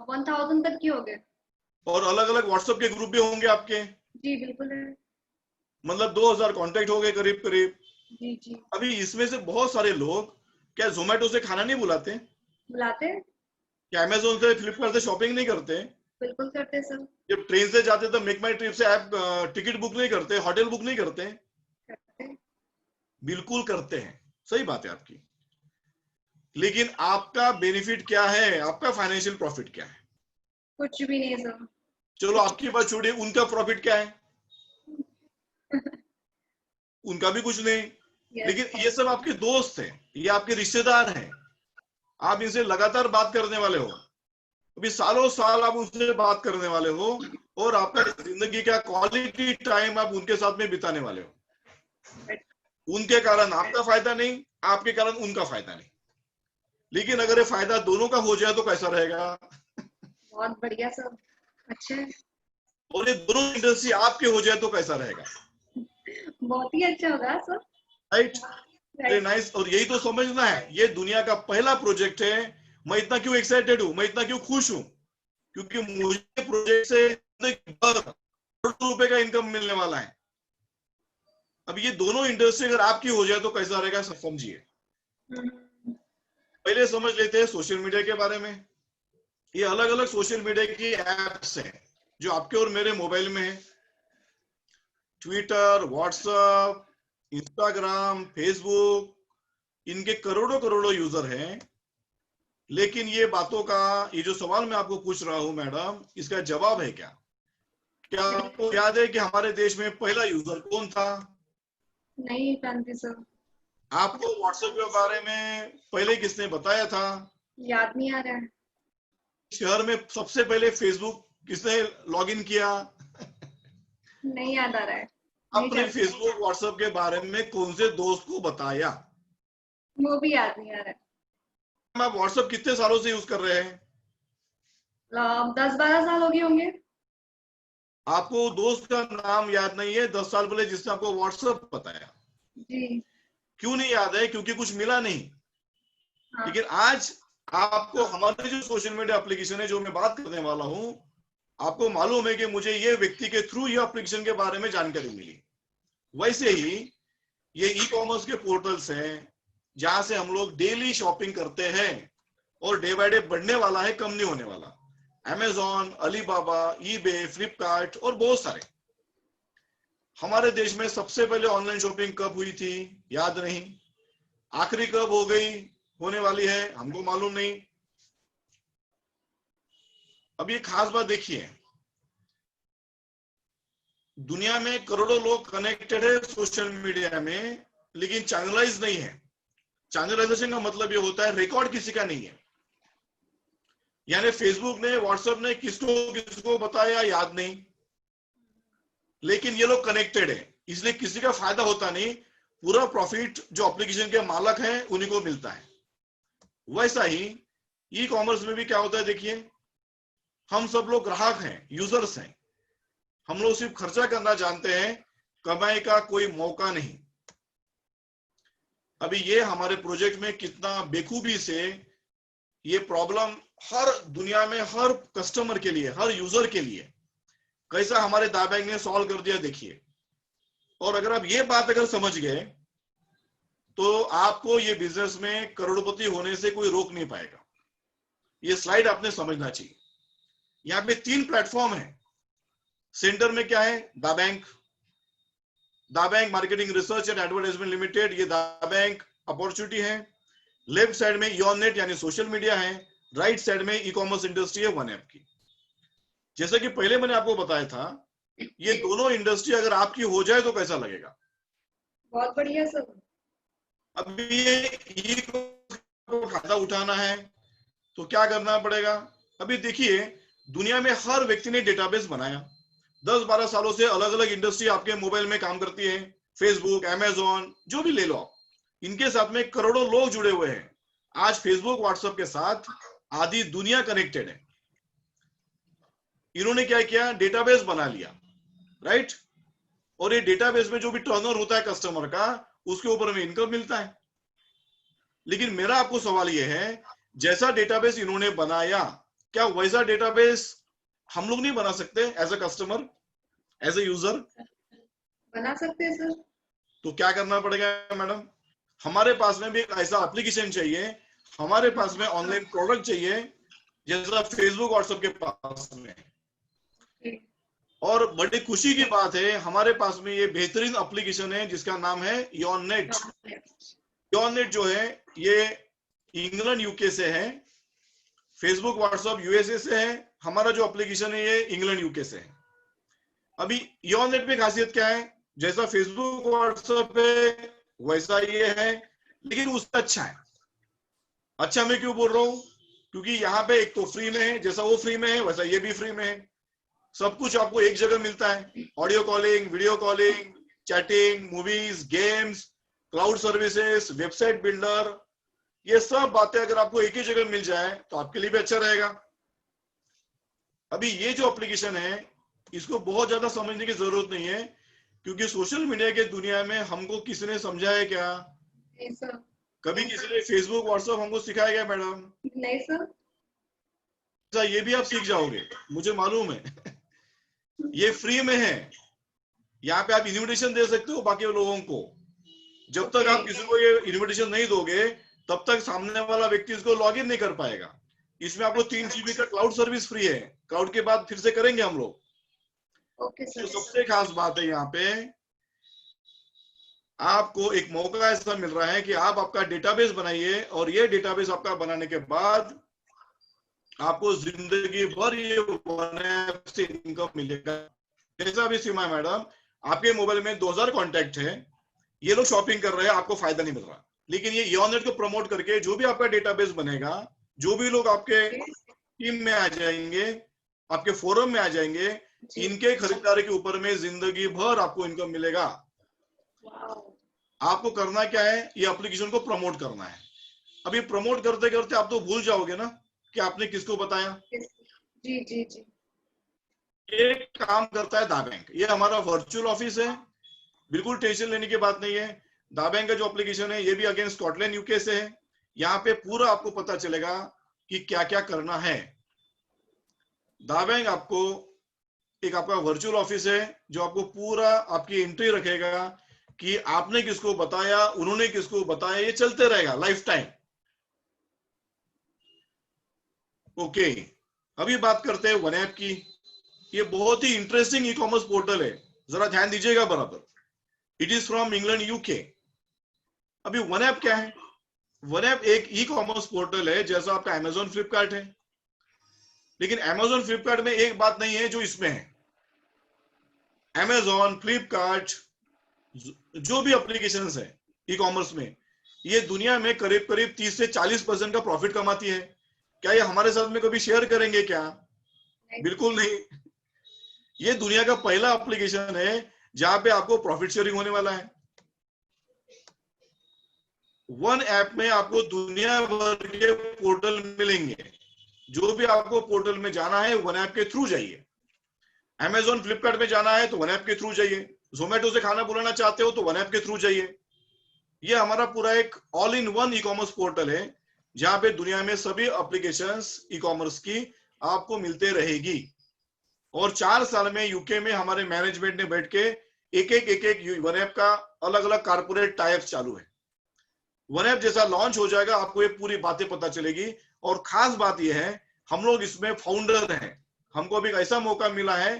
1000 तक की हो गए। और अलग अलग व्हाट्सएप के ग्रुप भी होंगे आपके? जी बिल्कुल है। मतलब 2000 कॉन्टेक्ट हो गए करीब करीब। जी जी। अभी इसमें से बहुत सारे लोग क्या जोमेटो से खाना नहीं बुलाते? बुलाते हैं। क्या अमेजोन से, फ्लिपकार्ट से शॉपिंग नहीं करते? बिल्कुल करते हैं सर। जब ट्रेन से जाते तो मेक माई ट्रिप से ऐप टिकट बुक नहीं करते, होटल बुक नहीं करते? करते हैं। बिल्कुल करते हैं, सही बात है आपकी। लेकिन आपका बेनिफिट क्या है, आपका फाइनेंशियल प्रॉफिट क्या है? कुछ भी नहीं सर। चलो आपकी बात छोड़िए, उनका प्रॉफिट क्या है? उनका भी कुछ नहीं। यस। लेकिन ये सब आपके दोस्त हैं, ये आपके रिश्तेदार हैं, आप इनसे लगातार बात करने वाले हो। अभी सालों साल आप उनसे बात करने वाले हो, और आपका जिंदगी का क्वालिटी टाइम आप उनके साथ में बिताने वाले हो। उनके कारण आपका फायदा नहीं, आपके कारण उनका फायदा नहीं। लेकिन अगर ये फायदा दोनों का हो जाए तो कैसा रहेगा? बहुत बढ़िया सर। अच्छा है। और ये दोनों इंडस्ट्री आपके हो जाए तो कैसा रहेगा? बहुत ही अच्छा होगा sir. Right, very right. Nice. और यही तो समझना है, ये दुनिया का पहला प्रोजेक्ट है। मैं इतना क्यों एक्साइटेड हूं, मैं इतना क्यों खुश हूं? क्योंकि मुझे प्रोजेक्ट से करोड़ों रुपए का इनकम मिलने वाला है। अब ये दोनों इंडस्ट्री अगर आपकी हो जाए तो कैसा रहेगा, समझिए। पहले समझ लेते हैं सोशल मीडिया के बारे में। ये अलग अलग सोशल मीडिया की एप्स हैं जो आपके और मेरे मोबाइल में है। ट्विटर, व्हाट्सएप, इंस्टाग्राम, फेसबुक, इनके करोड़ों करोड़ों यूजर हैं। लेकिन ये बातों का, ये जो सवाल मैं आपको पूछ रहा हूं मैडम, इसका जवाब है क्या? क्या आपको याद है कि हमारे देश में पहला यूजर कौन था? नहीं जानती सर। आपको व्हाट्सएप के बारे में पहले किसने बताया था? याद नहीं आ रहा है। शहर में सबसे पहले फेसबुक किसने लॉगिन किया? नहीं याद आ रहा है। नहीं अपने जानती। फेसबुक व्हाट्सएप के बारे में कौन से दोस्त को बताया? वो भी याद नहीं आ रहा है। आप व्हाट्सएप कितने सालों से यूज कर रहे हैं? 10-12 साल हो गए होंगे। आपको दोस्त का नाम याद नहीं है 10 साल पहले जिसने आपको व्हाट्सएप बताया? जी। क्यों नहीं याद है? क्योंकि कुछ मिला नहीं। हाँ। लेकिन आज आपको हमारे जो सोशल मीडिया एप्लीकेशन है, जो मैं बात करने वाला हूं, आपको मालूम है कि मुझे ये व्यक्ति के थ्रू ये एप्लीकेशन के बारे में जानकारी मिली। वैसे ही ये ई कॉमर्स के पोर्टल्स हैं जहां से हम लोग डेली शॉपिंग करते हैं, और डे बाय डे बढ़ने वाला है, कम नहीं होने वाला। अमेजॉन, अलीबाबा, ईबे, फ्लिपकार्ट और बहुत सारे। हमारे देश में सबसे पहले ऑनलाइन शॉपिंग कब हुई थी याद नहीं, आखिरी कब हो गई, होने वाली है, हमको मालूम नहीं। अब ये खास बात देखिए, दुनिया में करोड़ों लोग कनेक्टेड है सोशल मीडिया में, लेकिन चैनलाइज नहीं है। चैनलाइजेशन का मतलब ये होता है रिकॉर्ड किसी का नहीं है, यानी फेसबुक ने, व्हाट्सएप ने किसको किसको बताया याद नहीं, लेकिन ये लोग कनेक्टेड है, इसलिए किसी का फायदा होता नहीं, पूरा प्रॉफिट जो एप्लीकेशन के मालक हैं उन्हीं को मिलता है। वैसा ही ई कॉमर्स में भी क्या होता है, देखिए हम सब लोग ग्राहक हैं, यूजर्स हैं, हम लोग सिर्फ खर्चा करना जानते हैं, कमाई का कोई मौका नहीं। अभी ये हमारे प्रोजेक्ट में कितना बेखूबी से ये प्रॉब्लम हर दुनिया में हर कस्टमर के लिए, हर यूजर के लिए कैसा हमारे दा बैंक ने सॉल्व कर दिया, देखिए। और अगर आप ये बात अगर समझ गए तो आपको ये बिजनेस में करोड़पति होने से कोई रोक नहीं पाएगा। ये स्लाइड आपने समझना चाहिए। यहाँ पे 3 प्लेटफॉर्म है। सेंटर में क्या है, दा bank marketing research and advertisement limited, ये दा बैंक अपॉर्चुनिटी है। लेफ्ट साइड में योनेट यानी सोशल मीडिया है, राइट साइड में ई कॉमर्स इंडस्ट्री है वन ऐप की। जैसे कि पहले मैंने आपको बताया था, ये दोनों इंडस्ट्री अगर आपकी हो जाए तो कैसा लगेगा? बहुत बढ़िया सर। अब ये फायदा उठाना है तो क्या करना पड़ेगा? अभी देखिए दुनिया में हर व्यक्ति ने डेटाबेस बनाया, 10-12 सालों से अलग अलग इंडस्ट्री आपके मोबाइल में काम करती है, फेसबुक, अमेजॉन, जो भी ले लो आप, इनके साथ में करोड़ों लोग जुड़े हुए हैं। आज फेसबुक, व्हाट्सएप के साथ आधी दुनिया कनेक्टेड है। इन्होंने क्या किया, डेटाबेस बना लिया, राइट? और ये डेटाबेस में जो भी टर्नओवर होता है कस्टमर का, उसके ऊपर में इनकम मिलता है। लेकिन मेरा आपको सवाल यह है, जैसा डेटाबेस इन्होंने बनाया, क्या वैसा डेटाबेस हम लोग नहीं बना सकते as a customer, as a user? बना सकते हैं सर। तो क्या करना पड़ेगा मैडम? हमारे पास में भी एक ऐसा एप्लीकेशन चाहिए, हमारे पास में ऑनलाइन प्रोडक्ट चाहिए जैसा फेसबुक, व्हाट्सएप के पास में। और बड़ी खुशी की बात है, हमारे पास में ये बेहतरीन एप्लीकेशन है जिसका नाम है योनेट। योनेट जो है ये इंग्लैंड, यूके से है। फेसबुक, व्हाट्सएप यूएसए से है, हमारा जो एप्लीकेशन है ये इंग्लैंड, यूके से है। अभी योनेट में खासियत क्या है, जैसा फेसबुक, व्हाट्सएप है वैसा ये है, लेकिन उससे अच्छा है। अच्छा मैं क्यों बोल रहा हूं? क्योंकि यहाँ पे एक तो फ्री में है, जैसा वो फ्री में है वैसा ये भी फ्री में है। सब कुछ आपको एक जगह मिलता है, audio calling, video calling, chatting, movies, games, cloud services, website builder, ये सब बातें अगर आपको एक ही जगह मिल जाए तो आपके लिए भी अच्छा रहेगा। अभी ये जो एप्लीकेशन है इसको बहुत ज्यादा समझने की जरूरत नहीं है, क्योंकि सोशल मीडिया के दुनिया में हमको किसी ने समझाया क्या? नहीं सर। कभी किसी ने फेसबुक, व्हाट्सएप हमको सिखाया गया मैडम? नहीं सर। ये भी आप सीख जाओगे, मुझे मालूम है। ये फ्री में है, यहाँ पे आप इन्विटेशन दे सकते हो बाकी लोगों को। जब तक आप किसी को ये इन्विटेशन नहीं दोगे तब तक सामने वाला व्यक्ति इसको लॉगिन नहीं कर पाएगा। इसमें आपको 3 GB का क्लाउड सर्विस फ्री है, क्लाउड के बाद फिर से करेंगे हम लोग। Okay sir. तो सबसे खास बात है यहाँ पे, आपको एक मौका ऐसा मिल रहा है कि आप आपका डेटाबेस बनाइए, और ये डेटाबेस आपका बनाने के बाद आपको जिंदगी भर ये वन ऐप से इनकम मिलेगा। जैसा अभी सीमा मैडम, आपके मोबाइल में 2000 कॉन्टैक्ट है, ये लोग शॉपिंग कर रहे हैं, आपको फायदा नहीं मिल रहा। लेकिन ये योनेट को प्रमोट करके जो भी आपका डेटाबेस बनेगा, जो भी लोग आपके टीम में आ जाएंगे, आपके फोरम में आ जाएंगे, इनके खरीदारी के ऊपर में जिंदगी भर आपको इनकम मिलेगा। आपको करना क्या है, ये एप्लीकेशन को प्रमोट करना है। अभी प्रमोट करते करते आप तो भूल जाओगे ना कि आपने किसको बताया। जी जी जी। एक काम करता है दा बैंक, ये हमारा वर्चुअल ऑफिस है, बिल्कुल टेंशन लेने की बात नहीं है। दा बैंक का जो एप्लीकेशन है ये भी अगेन स्कॉटलैंड, यूके से है। यहाँ पे पूरा आपको पता चलेगा कि क्या क्या करना है। दा बैंक आपको एक आपका वर्चुअल ऑफिस है जो आपको पूरा आपकी एंट्री रखेगा कि आपने किसको बताया, उन्होंने किसको बताया, ये चलते रहेगा लाइफ टाइम। ओके, अभी बात करते हैं वन ऐप की। ये बहुत ही इंटरेस्टिंग ई कॉमर्स पोर्टल है, जरा ध्यान दीजिएगा बराबर। It is from England, UK. अभी वन ऐप क्या है? वन ऐप एक ई कॉमर्स पोर्टल है, जैसा आपका अमेजॉन, फ्लिपकार्ट है। लेकिन Amazon फ्लिपकार्ट में एक बात नहीं है जो इसमें है। Amazon फ्लिपकार्ट जो भी एप्लीकेशंस है ई कॉमर्स में, ये दुनिया में करीब करीब 30 से 40% का प्रॉफिट कमाती है। क्या ये हमारे साथ में कभी शेयर करेंगे क्या? बिल्कुल नहीं। ये दुनिया का पहला एप्लीकेशन है जहां पे आपको प्रॉफिट शेयरिंग होने वाला है। वन ऐप में आपको दुनिया भर के पोर्टल मिलेंगे। जो भी आपको पोर्टल में जाना है वन ऐप के थ्रू जाइए। Amazon फ्लिपकार्ट में जाना है तो वन ऐप के थ्रू जाइए। जोमेटो से खाना बुलाना चाहते हो तो वन ऐप के थ्रू जाइए। ये हमारा पूरा एक all in one e commerce portal है जहां पे दुनिया में सभी एप्लीकेशंस ई कॉमर्स की आपको मिलते रहेगी। और 4 साल में यूके में हमारे मैनेजमेंट ने बैठ के एक वन ऐप का अलग अलग कारपोरेट टाइप्स चालू है। वन ऐप जैसा लॉन्च हो जाएगा आपको ये पूरी बातें पता चलेगी। और खास बात यह है हम लोग इसमें फाउंडर हैं। हमको अभी ऐसा मौका मिला है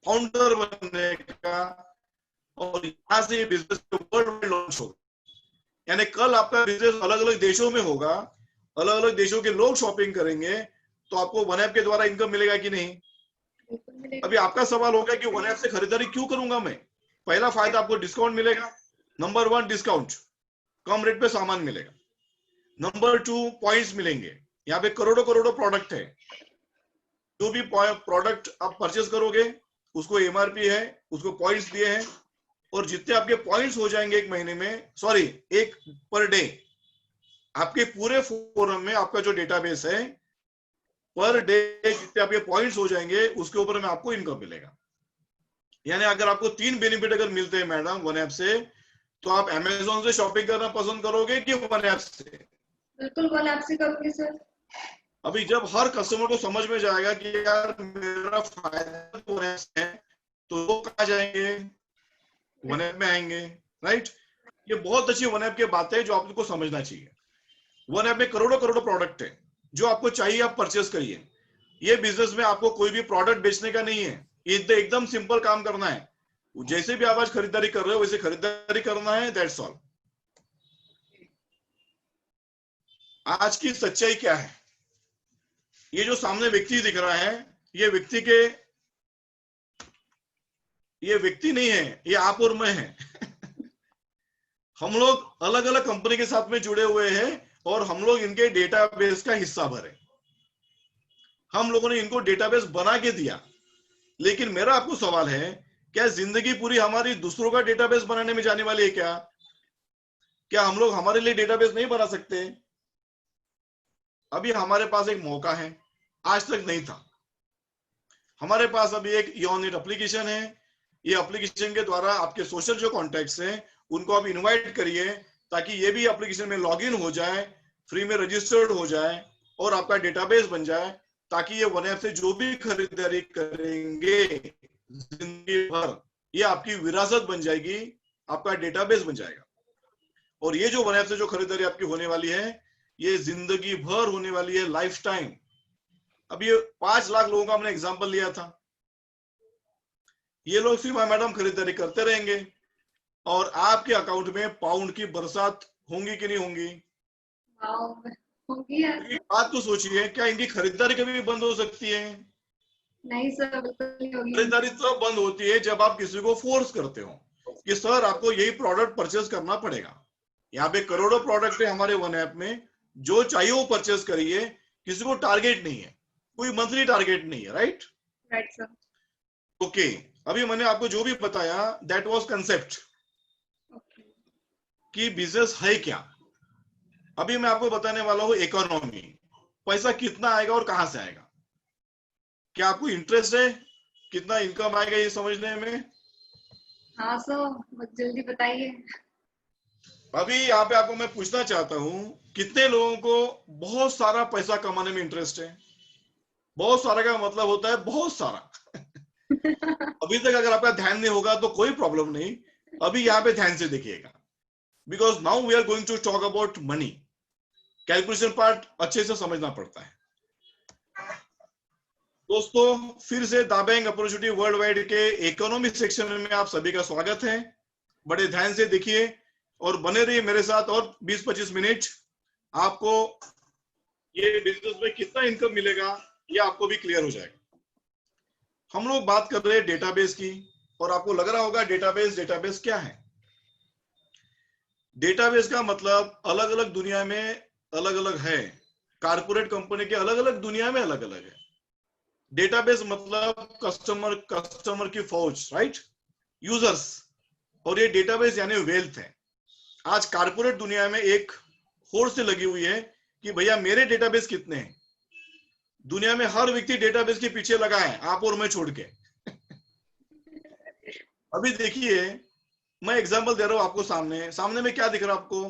फाउंडर बनने का, और यहाँ से ये बिजनेस वर्ल्ड वाइड लॉन्च होगा। यानी कल आपका बिजनेस अलग अलग देशों में होगा, अलग अलग देशों के लोग शॉपिंग करेंगे, तो आपको वन ऐप के द्वारा इनकम मिलेगा कि नहीं? अभी आपका सवाल होगा कि वन ऐप से खरीदारी क्यों करूंगा मैं? पहला फायदा आपको डिस्काउंट मिलेगा। नंबर 1 डिस्काउंट, कम रेट पे सामान मिलेगा। नंबर 2 पॉइंट्स मिलेंगे। यहाँ पे करोड़ों करोड़ों प्रोडक्ट है। जो भी प्रोडक्ट आप परचेस करोगे उसको एमआरपी है, उसको पॉइंट्स दिए हैं, और जितने आपके पॉइंट्स हो जाएंगे एक महीने में, सॉरी एक पर डे, आपके पूरे फोरम में आपका जो डेटाबेस है पर डे जितने आपके पॉइंट्स हो जाएंगे उसके ऊपर में आपको इनकम मिलेगा। यानी अगर आपको 3 बेनिफिट अगर मिलते हैं मैडम वन ऐप से, तो आप Amazon से शॉपिंग करना पसंद करोगे कि वन ऐप से? बिल्कुल वन ऐप से करूंगी सर। अभी जब हर कस्टमर को समझ में जाएगा कि यार मेरा फायदा तो वन ऐप से है, तो वो कहाँ जाएंगे? वन ऐप में आएंगे, राइट? ये बहुत अच्छी वन ऐप की बात है जो आपको समझना चाहिए। वन ऐप में करोड़ों करोड़ों प्रोडक्ट है, जो आपको चाहिए आप परचेस करिए। ये बिजनेस में आपको कोई भी प्रोडक्ट बेचने का नहीं है, एकदम सिंपल काम करना है। जैसे भी आप आज खरीदारी कर रहे हो वैसे खरीदारी करना है, दैट्स ऑल। आज की सच्चाई क्या है? ये जो सामने व्यक्ति दिख रहा है, ये व्यक्ति नहीं है, ये आप और मैं हैं। हम लोग अलग अलग कंपनी के साथ में जुड़े हुए हैं और हम लोग इनके डेटाबेस का हिस्सा भरे। हम लोगों ने इनको डेटाबेस बना के दिया। लेकिन मेरा आपको सवाल है, क्या जिंदगी पूरी हमारी दूसरों का डेटाबेस बनाने में जाने वाली है क्या? क्या हम लोग हमारे लिए डेटाबेस नहीं बना सकते? अभी हमारे पास एक मौका है, आज तक नहीं था। हमारे पास अभी एक योनेट एप्लीकेशन है। ये एप्लीकेशन के द्वारा आपके सोशल जो कॉन्टैक्ट्स हैं उनको आप इनवाइट करिए, ताकि ये भी एप्लीकेशन में लॉगिन हो जाए, फ्री में रजिस्टर्ड हो जाए और आपका डेटाबेस बन जाए, ताकि ये वन ऐप से जो भी खरीदारी करेंगे जिंदगी भर, ये आपकी विरासत बन जाएगी, आपका डेटाबेस बन जाएगा। और ये जो वन ऐप से जो खरीदारी आपकी होने वाली है, ये जिंदगी भर होने वाली है, लाइफ टाइम। अब ये 5 लाख लोगों का हमने एग्जाम्पल लिया था। ये लोग सिर्फ मैडम खरीदारी करते रहेंगे और आपके अकाउंट में पाउंड की बरसात होंगी कि नहीं होंगी? होगी। बात तो सोचिए, क्या इनकी खरीदारी कभी भी बंद हो सकती है? नहीं सर, बिल्कुल नहीं होगी। खरीदारी तो बंद होती है जब आप किसी को फोर्स करते हो कि सर आपको यही प्रोडक्ट परचेस करना पड़ेगा। यहाँ पे करोड़ों प्रोडक्ट है हमारे वन ऐप में, जो चाहिए वो परचेस करिए। किसी को टारगेट नहीं है, कोई मंथली टारगेट नहीं है, राइट? Right sir. ओके, अभी मैंने आपको जो भी बताया दैट वाज कंसेप्ट कि बिजनेस है क्या। अभी मैं आपको बताने वाला हूँ इकोनॉमी, पैसा कितना आएगा और कहां से आएगा। क्या आपको इंटरेस्ट है कितना इनकम आएगा ये समझने में? हाँ सर, बहुत जल्दी बताइए। अभी यहाँ पे आपको मैं पूछना चाहता हूँ, कितने लोगों को बहुत सारा पैसा कमाने में इंटरेस्ट है? बहुत सारा का मतलब होता है बहुत सारा। अभी तक अगर आपका ध्यान नहीं होगा तो कोई प्रॉब्लम नहीं, अभी यहाँ पे ध्यान से देखिएगा, because now we are going to talk about money. Calculation part अच्छे से समझना पड़ता है। दोस्तों, फिर से दाबेंग अपॉर्चुनिटी वर्ल्ड वाइड के इकोनॉमी सेक्शन में आप सभी का स्वागत है। बड़े ध्यान से देखिए और बने रहिए मेरे साथ और 20-25 मिनट। आपको ये बिजनेस में कितना इनकम मिलेगा ये आपको भी क्लियर हो जाएगा। हम लोग बात कर रहे हैं डेटाबेस की, और आपको लग रहा होगा डेटाबेस क्या है। डेटाबेस का मतलब अलग अलग दुनिया में अलग अलग है, कारपोरेट कंपनी के अलग अलग दुनिया में अलग अलग है। डेटाबेस मतलब कस्टमर की फौज, राइट, यूजर्स। और ये डेटाबेस यानी वेल्थ है। आज कारपोरेट दुनिया में एक होड़ से लगी हुई है कि भैया मेरे डेटाबेस कितने हैं। दुनिया में हर व्यक्ति डेटाबेस के पीछे लगा है, आप और मैं छोड़ के। अभी देखिए, मैं एग्जांपल दे रहा हूं आपको। सामने में क्या दिख रहा है आपको?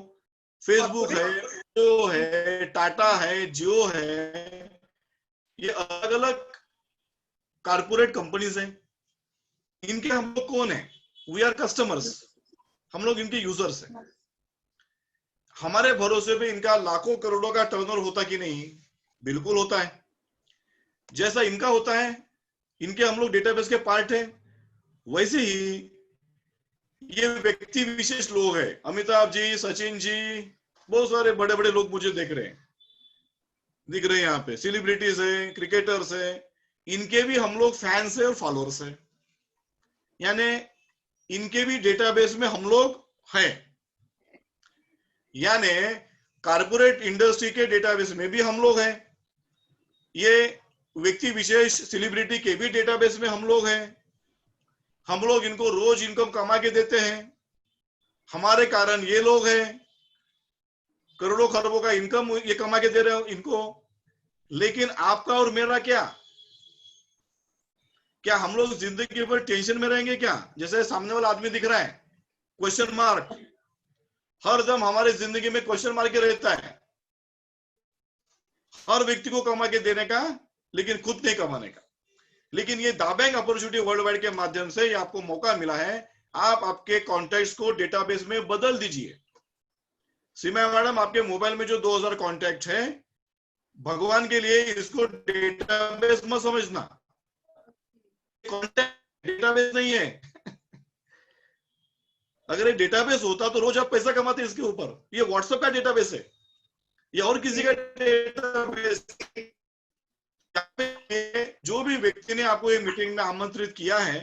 फेसबुक है, जियो है, टाटा है, जियो है। ये अलग अलग कारपोरेट कंपनीज हैं। इनके हम लोग कौन है? We are customers. हम लोग इनके यूजर्स हैं। हमारे भरोसे पे इनका लाखों करोड़ों का टर्नओवर होता कि नहीं? बिल्कुल होता है। जैसा इनका होता है, इनके हम लोग डेटाबेस के पार्ट है, वैसे ही ये व्यक्ति विशेष लोग हैं। अमिताभ जी, सचिन जी, बहुत सारे बड़े बड़े लोग मुझे दिख रहे हैं यहाँ पे। सेलिब्रिटीज है, क्रिकेटर्स है, इनके भी हम लोग फैंस है और फॉलोअर्स है। यानी इनके भी डेटाबेस में हम लोग हैं। यानी कारपोरेट इंडस्ट्री के डेटाबेस में भी हम लोग हैं। ये व्यक्ति विशेष सेलिब्रिटी के भी डेटाबेस में हम लोग हैं। हम लोग इनको रोज इनकम कमा के देते हैं। हमारे कारण ये लोग हैं, करोड़ों खरबों का इनकम ये कमा के दे रहे हो इनको। लेकिन आपका और मेरा क्या हम लोग जिंदगी पर टेंशन में रहेंगे क्या? जैसे सामने वाला आदमी दिख रहा है, क्वेश्चन मार्क, हर दम हमारे जिंदगी में क्वेश्चन मार्क ही रहता है। हर व्यक्ति को कमा के देने का, लेकिन खुद नहीं कमाने का। लेकिन ये दाबैंक अपॉर्चुनिटी वर्ल्ड वाइड के माध्यम से ये आपको मौका मिला है। आप आपके कॉन्टैक्ट्स को डेटाबेस में बदल दीजिए। सीमा मैडम, आपके मोबाइल में जो 2000 कॉन्टैक्ट है, भगवान के लिए इसको डेटाबेस मत समझना। कॉन्टैक्ट डेटाबेस नहीं है। अगर ये डेटाबेस होता तो रोज आप पैसा कमाते इसके ऊपर। ये व्हाट्सएप का डेटाबेस है या और किसी का डेटाबेस। जो भी व्यक्ति ने आपको ये मीटिंग में आमंत्रित किया है,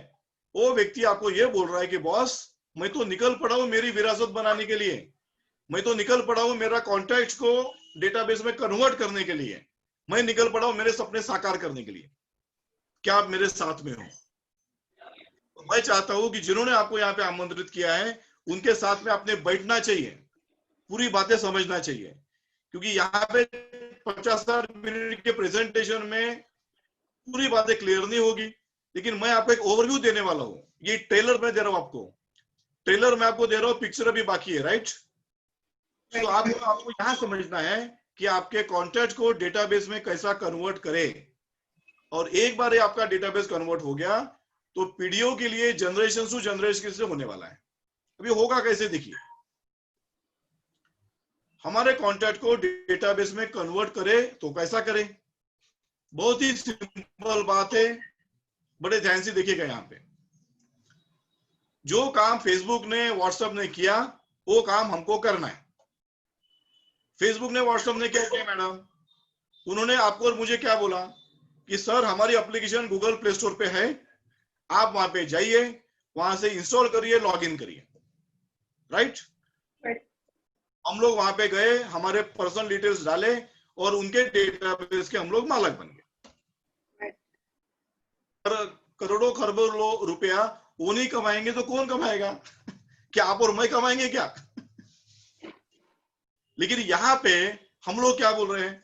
वो व्यक्ति आपको ये बोल रहा है कि बॉस, मैं तो निकल पड़ा हूं मेरी विरासत बनाने के लिए। मैं तो निकल पड़ा हूं मेरा कॉन्टैक्ट को डेटाबेस में कन्वर्ट करने के लिए। मैं निकल पड़ा हूं मेरे सपने साकार करने के लिए। क्या आप मेरे साथ में हो? मैं चाहता हूं कि जिन्होंने आपको यहाँ पे आमंत्रित किया है, उनके साथ में आपने बैठना चाहिए, पूरी बातें समझना चाहिए। क्योंकि यहाँ पे 50 मिनट के प्रेजेंटेशन में पूरी बातें क्लियर नहीं होगी। लेकिन मैं आपको एक ओवरव्यू देने वाला हूँ। ये ट्रेलर मैं दे रहा हूँ आपको। ट्रेलर मैं आपको दे रहा हूँ, पिक्चर अभी बाकी है, राइट? तो आपको यहाँ समझना है कि आपके कॉन्टैक्ट को डेटाबेस में कैसा कन्वर्ट करें। और एक बार ये आपका डेटाबेस कन्वर्ट हो गया तो पीढ़ियों के लिए, जनरेशन टू जनरेशन से होने वाला है। अभी होगा कैसे, देखिए। हमारे कॉन्टैक्ट को डेटाबेस में कन्वर्ट करें तो कैसा करें? बहुत ही सिंपल बात है, बड़े ध्यान से देखिएगा। यहाँ पे जो काम फेसबुक ने, व्हाट्सएप ने किया, वो काम हमको करना है। फेसबुक ने, व्हाट्सएप ने क्या किया मैडम? उन्होंने आपको और मुझे क्या बोला कि सर हमारी एप्लीकेशन गूगल प्ले स्टोर पे है, आप वहां पे जाइए, वहां से इंस्टॉल करिए, लॉग इन करिए, राइट? हम लोग वहां पे गए, हमारे पर्सनल डिटेल्स डाले और उनके डेटाबेस के हम लोग मालक बन गए। करोड़ों खरबों रुपया वो नहीं कमाएंगे तो कौन कमाएगा? क्या आप और मैं कमाएंगे क्या? लेकिन यहाँ पे हम लोग क्या बोल रहे हैं?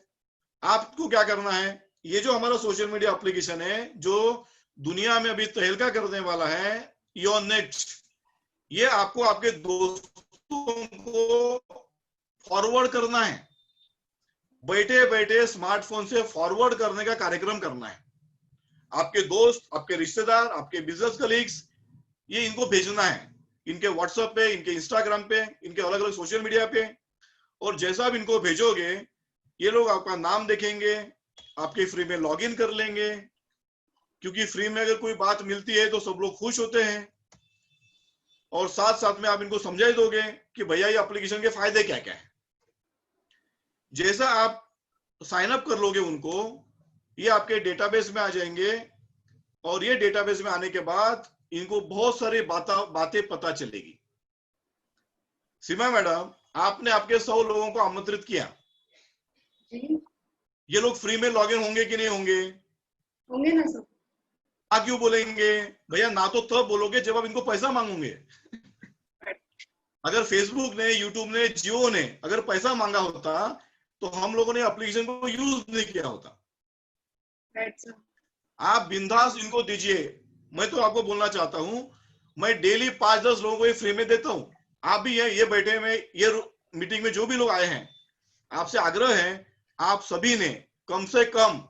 आपको क्या करना है? ये जो हमारा सोशल मीडिया एप्लीकेशन है, जो दुनिया में अभी तहलका करने वाला है, योर नेट, ये आपको आपके दोस्तों को फॉरवर्ड करना है। बैठे बैठे स्मार्टफोन से फॉरवर्ड करने का कार्यक्रम करना है। आपके दोस्त, आपके रिश्तेदार, आपके बिजनेस कलीग्स, ये इनको भेजना है, इनके व्हाट्सएप पे, इनके इंस्टाग्राम पे, इनके अलग अलग सोशल मीडिया पे। और जैसा आप इनको भेजोगे, ये लोग आपका नाम देखेंगे, आपके फ्री में लॉगिन कर लेंगे। क्योंकि फ्री में अगर कोई बात मिलती है तो सब लोग खुश होते हैं। और साथ साथ में आप इनको समझा दोगे कि भैया ये एप्लीकेशन के फायदे क्या क्या है। जैसा आप साइन अप कर लोगे उनको, ये आपके डेटाबेस में आ जाएंगे, और ये डेटाबेस में आने के बाद इनको बहुत सारी बातें पता चलेगी। सीमा मैडम, आपने आपके 100 लोगों को आमंत्रित किया, ये लोग फ्री में लॉगिन होंगे कि नहीं होंगे? होंगे ना सर। आप क्यों बोलेंगे भैया? ना तो तब बोलोगे जब आप इनको पैसा मांगोगे। अगर फेसबुक ने, यूट्यूब ने, जियो ने अगर पैसा मांगा होता तो हम लोगों ने एप्लीकेशन को यूज नहीं किया होता। आप बिंदास इनको दीजिए। मैं तो आपको बोलना चाहता हूं, मैं डेली 5-10 लोगों को ये फ्री में देता हूं। आप भी ये बैठे में, ये मीटिंग में जो भी लोग आए हैं, आपसे आग्रह है, आप सभी ने कम से कम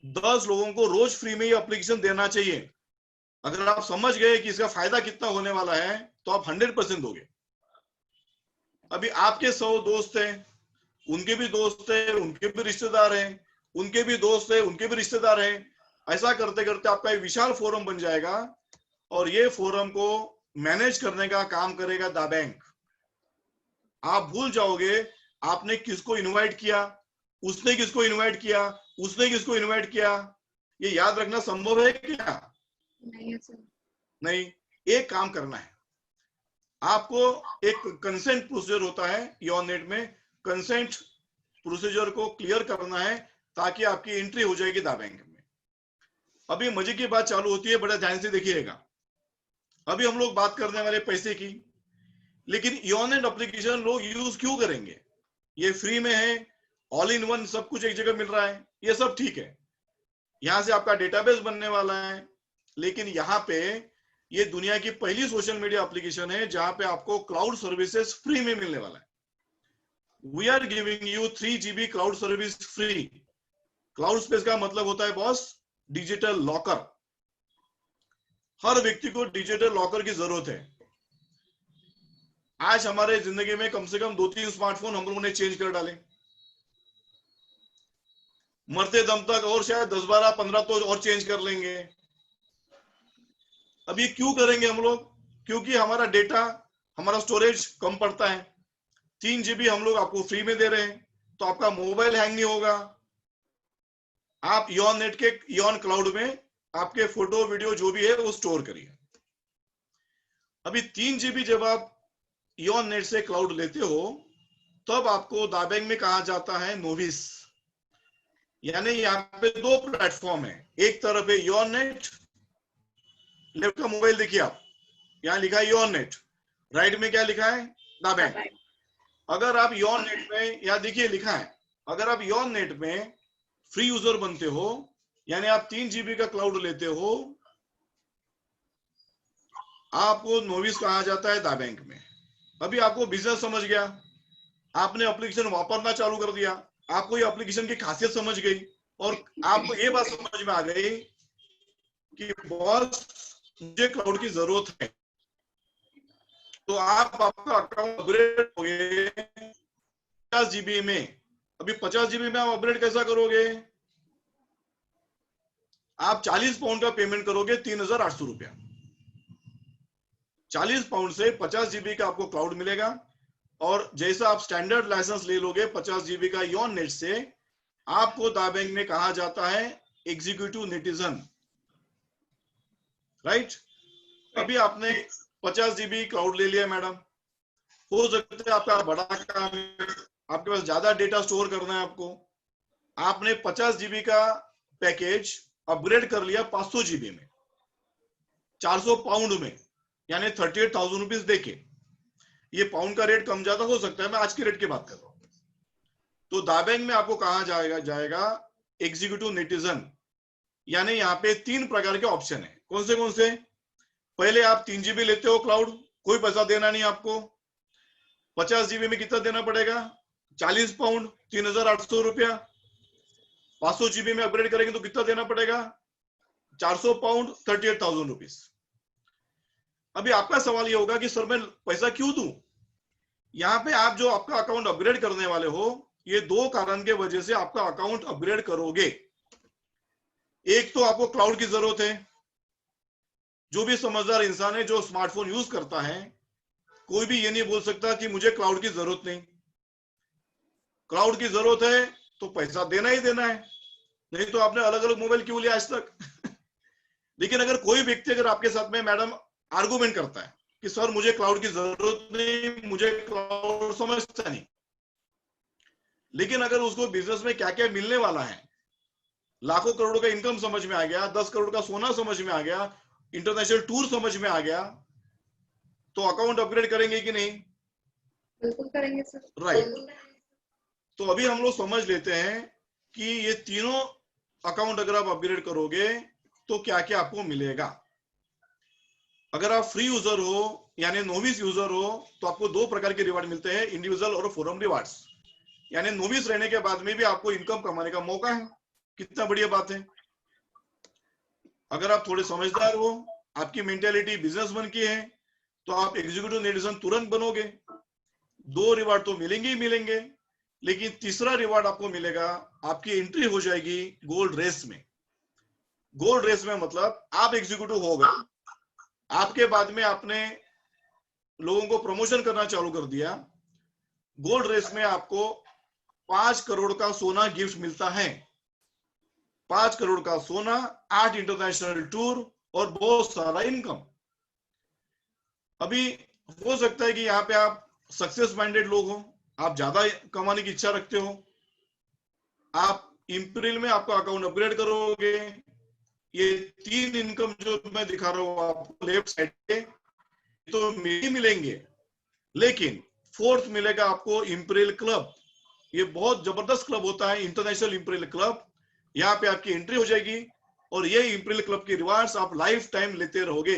10 लोगों को रोज फ्री में ये एप्लीकेशन देना चाहिए। अगर आप समझ गए कि इसका फायदा कितना होने वाला है तो आप 100% दोगे। अभी आपके 100 दोस्त हैं, उनके भी दोस्त हैं, उनके भी रिश्तेदार हैं, उनके भी दोस्त हैं, उनके भी रिश्तेदार हैं। ऐसा करते करते आपका एक विशाल फोरम बन जाएगा, और ये फोरम को मैनेज करने का काम करेगा दा बैंक। आप भूल जाओगे आपने किसको इनवाइट किया, उसने किसको इनवाइट किया, उसने किसको इनवाइट किया। ये याद रखना संभव है क्या? नहीं है सर। नहीं। एक काम करना है आपको, एक कंसेंट प्रोसीजर होता है योरनेट में, कंसेंट प्रोसीजर को क्लियर करना है ताकि आपकी एंट्री हो जाएगी दा बैंक में। अभी मजे की बात चालू होती है, बड़ा ध्यान से देखिएगा। अभी हम लोग बात करने वाले पैसे की, लेकिन योरनेट एप्लीकेशन लोग यूज क्यों करेंगे? ये फ्री में है, ऑल इन वन सब कुछ एक जगह मिल रहा है, ये सब ठीक है, यहां से आपका डेटाबेस बनने वाला है। लेकिन यहाँ पे ये दुनिया की पहली सोशल मीडिया एप्लीकेशन है जहां पे आपको क्लाउड सर्विसेज फ्री में मिलने वाला है। We are giving you 3 GB cloud service free. Cloud space का मतलब होता है बॉस, डिजिटल लॉकर। हर व्यक्ति को डिजिटल लॉकर की जरूरत है। आज हमारे जिंदगी में कम से कम 2-3 स्मार्टफोन हम लोगों ने चेंज कर डाले, मरते दम तक और शायद 10, 12, 15 तो और चेंज कर लेंगे। अब ये क्यों करेंगे हम लोग? क्योंकि हमारा डेटा, हमारा स्टोरेज कम पड़ता है। 3 GB हम लोग आपको फ्री में दे रहे हैं, तो आपका मोबाइल हैंग नहीं होगा। आप योरनेट के योन क्लाउड में आपके फोटो वीडियो जो भी है वो स्टोर करिए। अभी 3 GB जब आप योरनेट से क्लाउड लेते हो तब आपको दा बैंक में कहा जाता है नोविस। यानी यहाँ पे 2 प्लेटफॉर्म है, एक तरफ है योरनेट, लेफ्ट का मोबाइल देखिए आप, यहाँ लिखा है योरनेट, राइट में क्या लिखा है? दा बैंक। अगर आप योरनेट में, यहाँ देखिए लिखा है, अगर आप योरनेट में फ्री यूजर बनते हो, यानी आप 3 GB का क्लाउड लेते हो, आपको नोविस कहा जाता है दा बैंक में। अभी आपको बिजनेस समझ गया, आपने एप्लीकेशन वापरना चालू कर दिया, आपको ये एप्लीकेशन की खासियत समझ गई, और आपको ये बात समझ में आ गई कि बॉस मुझे क्लाउड की जरूरत है, तो आप आपका अकाउंट अपग्रेड करोगे 50 GB में। अभी 50 GB में आप अपग्रेड कैसा करोगे? आप 40 पाउंड का पेमेंट करोगे, 3,800 रुपया। 40 पाउंड से 50 GB का आपको क्लाउड मिलेगा, और जैसा आप स्टैंडर्ड लाइसेंस ले लोगे 50 GB का योरनेट से, आपको दा बैंक में कहा जाता है एग्जीक्यूटिव नेटिजन, राइट? अभी आपने 50 GB क्लाउड ले लिया मैडम, हो सकता है आपका बड़ा काम है, आपके पास ज्यादा डेटा स्टोर करना है आपको, आपने 50 GB का पैकेज अपग्रेड कर लिया 500 GB में, 400 पाउंड में, यानी 38,000 रुपीज देके। ये पाउंड का रेट कम ज्यादा हो सकता है, मैं आज के रेट की बात कर रहा हूं। तो दा बैंक में आपको कहा जाएगा एग्जीक्यूटिव नेटिजन। यानी यहाँ पे 3 प्रकार के ऑप्शन है। कौन से? पहले आप 3 GB लेते हो क्लाउड, कोई पैसा देना नहीं आपको। 50 GB में कितना देना पड़ेगा? 40 पाउंड, 3,800 रुपया। 500 GB में अपग्रेड करेंगे तो कितना देना पड़ेगा? 400 पाउंड, 38,000 रुपीज। अभी आपका सवाल ये होगा कि सर मैं पैसा क्यों दूं? यहाँ पे आप जो आपका अकाउंट अपग्रेड करने वाले हो, ये 2 कारण के वजह से आपका अकाउंट अपग्रेड करोगे। एक तो आपको क्लाउड की जरूरत है। जो भी समझदार इंसान है जो स्मार्टफोन यूज करता है, कोई भी ये नहीं बोल सकता कि मुझे क्लाउड की जरूरत नहीं। क्लाउड की जरूरत है तो पैसा देना ही देना है। नहीं तो आपने अलग अलग मोबाइल क्यों लिया आज तक? लेकिन अगर कोई व्यक्ति अगर आपके साथ में मैडम आर्गुमेंट करता है कि सर मुझे क्लाउड की जरूरत नहीं, मुझे क्लाउड समझता नहीं, लेकिन अगर उसको बिजनेस में क्या क्या मिलने वाला है, लाखों करोड़ों का इनकम समझ में आ गया, 10 करोड़ का सोना समझ में आ गया, इंटरनेशनल टूर समझ में आ गया, तो अकाउंट अपग्रेड करेंगे कि नहीं? बिल्कुल करेंगे सर। राइट। तो अभी हम लोग समझ लेते हैं कि ये तीनों अकाउंट अगर आप अपग्रेड करोगे तो क्या क्या आपको मिलेगा। अगर आप फ्री यूजर हो यानी नोविस यूजर हो तो आपको दो प्रकार के रिवार्ड मिलते हैं, इंडिविजुअल और फोरम रिवार्ड्स। यानी नोविस रहने के बाद में भी आपको इनकम कमाने का मौका है। कितना बढ़िया बात है। अगर आप थोड़े समझदार हो, आपकी मेंटेलिटी बिजनेसमैन की है, तो आप एग्जीक्यूटिव नेटिजन तुरंत बनोगे। दो रिवार्ड तो मिलेंगे ही मिलेंगे, लेकिन तीसरा रिवार्ड आपको मिलेगा, आपकी एंट्री हो जाएगी गोल्ड रेस में। गोल्ड रेस में मतलब आप एग्जीक्यूटिव हो गए, आपके बाद में आपने लोगों को प्रमोशन करना चालू कर दिया, गोल्ड रेस में आपको 5 करोड़ का सोना गिफ्ट मिलता है। 5 करोड़ का सोना, 8 इंटरनेशनल टूर और बहुत सारा इनकम। अभी हो सकता है कि यहाँ पे आप सक्सेस माइंडेड लोग हो, आप ज्यादा कमाने की इच्छा रखते हो, आप अप्रैल में आपका अकाउंट अपग्रेड करोगे। ये 3 इनकम जो मैं दिखा रहा हूँ आपको लेफ्ट साइड पे, तो मिलेंगे, लेकिन फोर्थ मिलेगा आपको इंपीरियल क्लब। ये बहुत जबरदस्त क्लब होता है, इंटरनेशनल इंपीरियल क्लब। यहाँ पे आपकी एंट्री हो जाएगी और ये इंपीरियल क्लब की रिवार्ड्स आप लाइफ टाइम लेते रहोगे,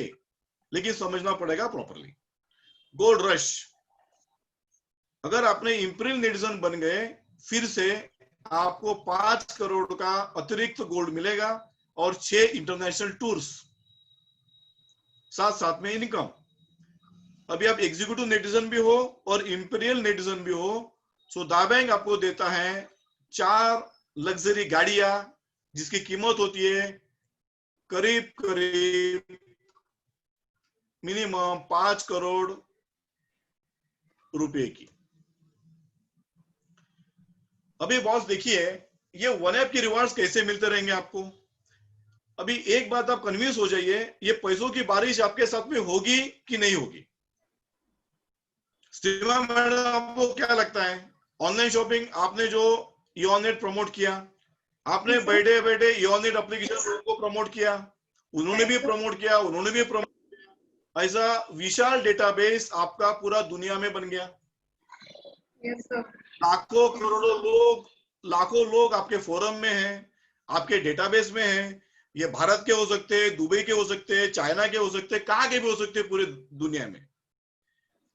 लेकिन समझना पड़ेगा प्रॉपरली। गोल्ड रश, अगर आपने इंपीरियल नेटिजन बन गए, फिर से आपको 5 करोड़ का अतिरिक्त गोल्ड मिलेगा और 6 इंटरनेशनल टूर्स, साथ साथ में इनकम। अभी आप एग्जीक्यूटिव नेटिजन भी हो और इंपीरियल नेटिजन भी हो, सो दा बैंक आपको देता है 4 लग्जरी गाड़ियां जिसकी कीमत होती है करीब करीब मिनिमम 5 करोड़ रुपए की। अभी बॉस देखिए, ये वन ऐप की रिवार्ड्स कैसे मिलते रहेंगे आपको। अभी एक बात आप कन्विंस हो जाइए, ये पैसों की बारिश आपके साथ में होगी कि नहीं होगी। सीमा मैडम, आपको क्या लगता है, ऑनलाइन शॉपिंग आपने जो ईऑनेट प्रमोट किया, आपने बैठे बैठे ईऑनेट एप्लीकेशन को प्रमोट किया, उन्होंने भी प्रमोट किया, उन्होंने भी प्रमोट, ऐसा विशाल डेटाबेस आपका पूरा दुनिया में बन गया। लाखों करोड़ों लोग, लाखों लोग आपके फोरम में हैं, आपके डेटाबेस में हैं। ये भारत के हो सकते हैं, दुबई के हो सकते हैं, चाइना के हो सकते हैं, कहाँ के भी हो सकते हैं पूरे दुनिया में।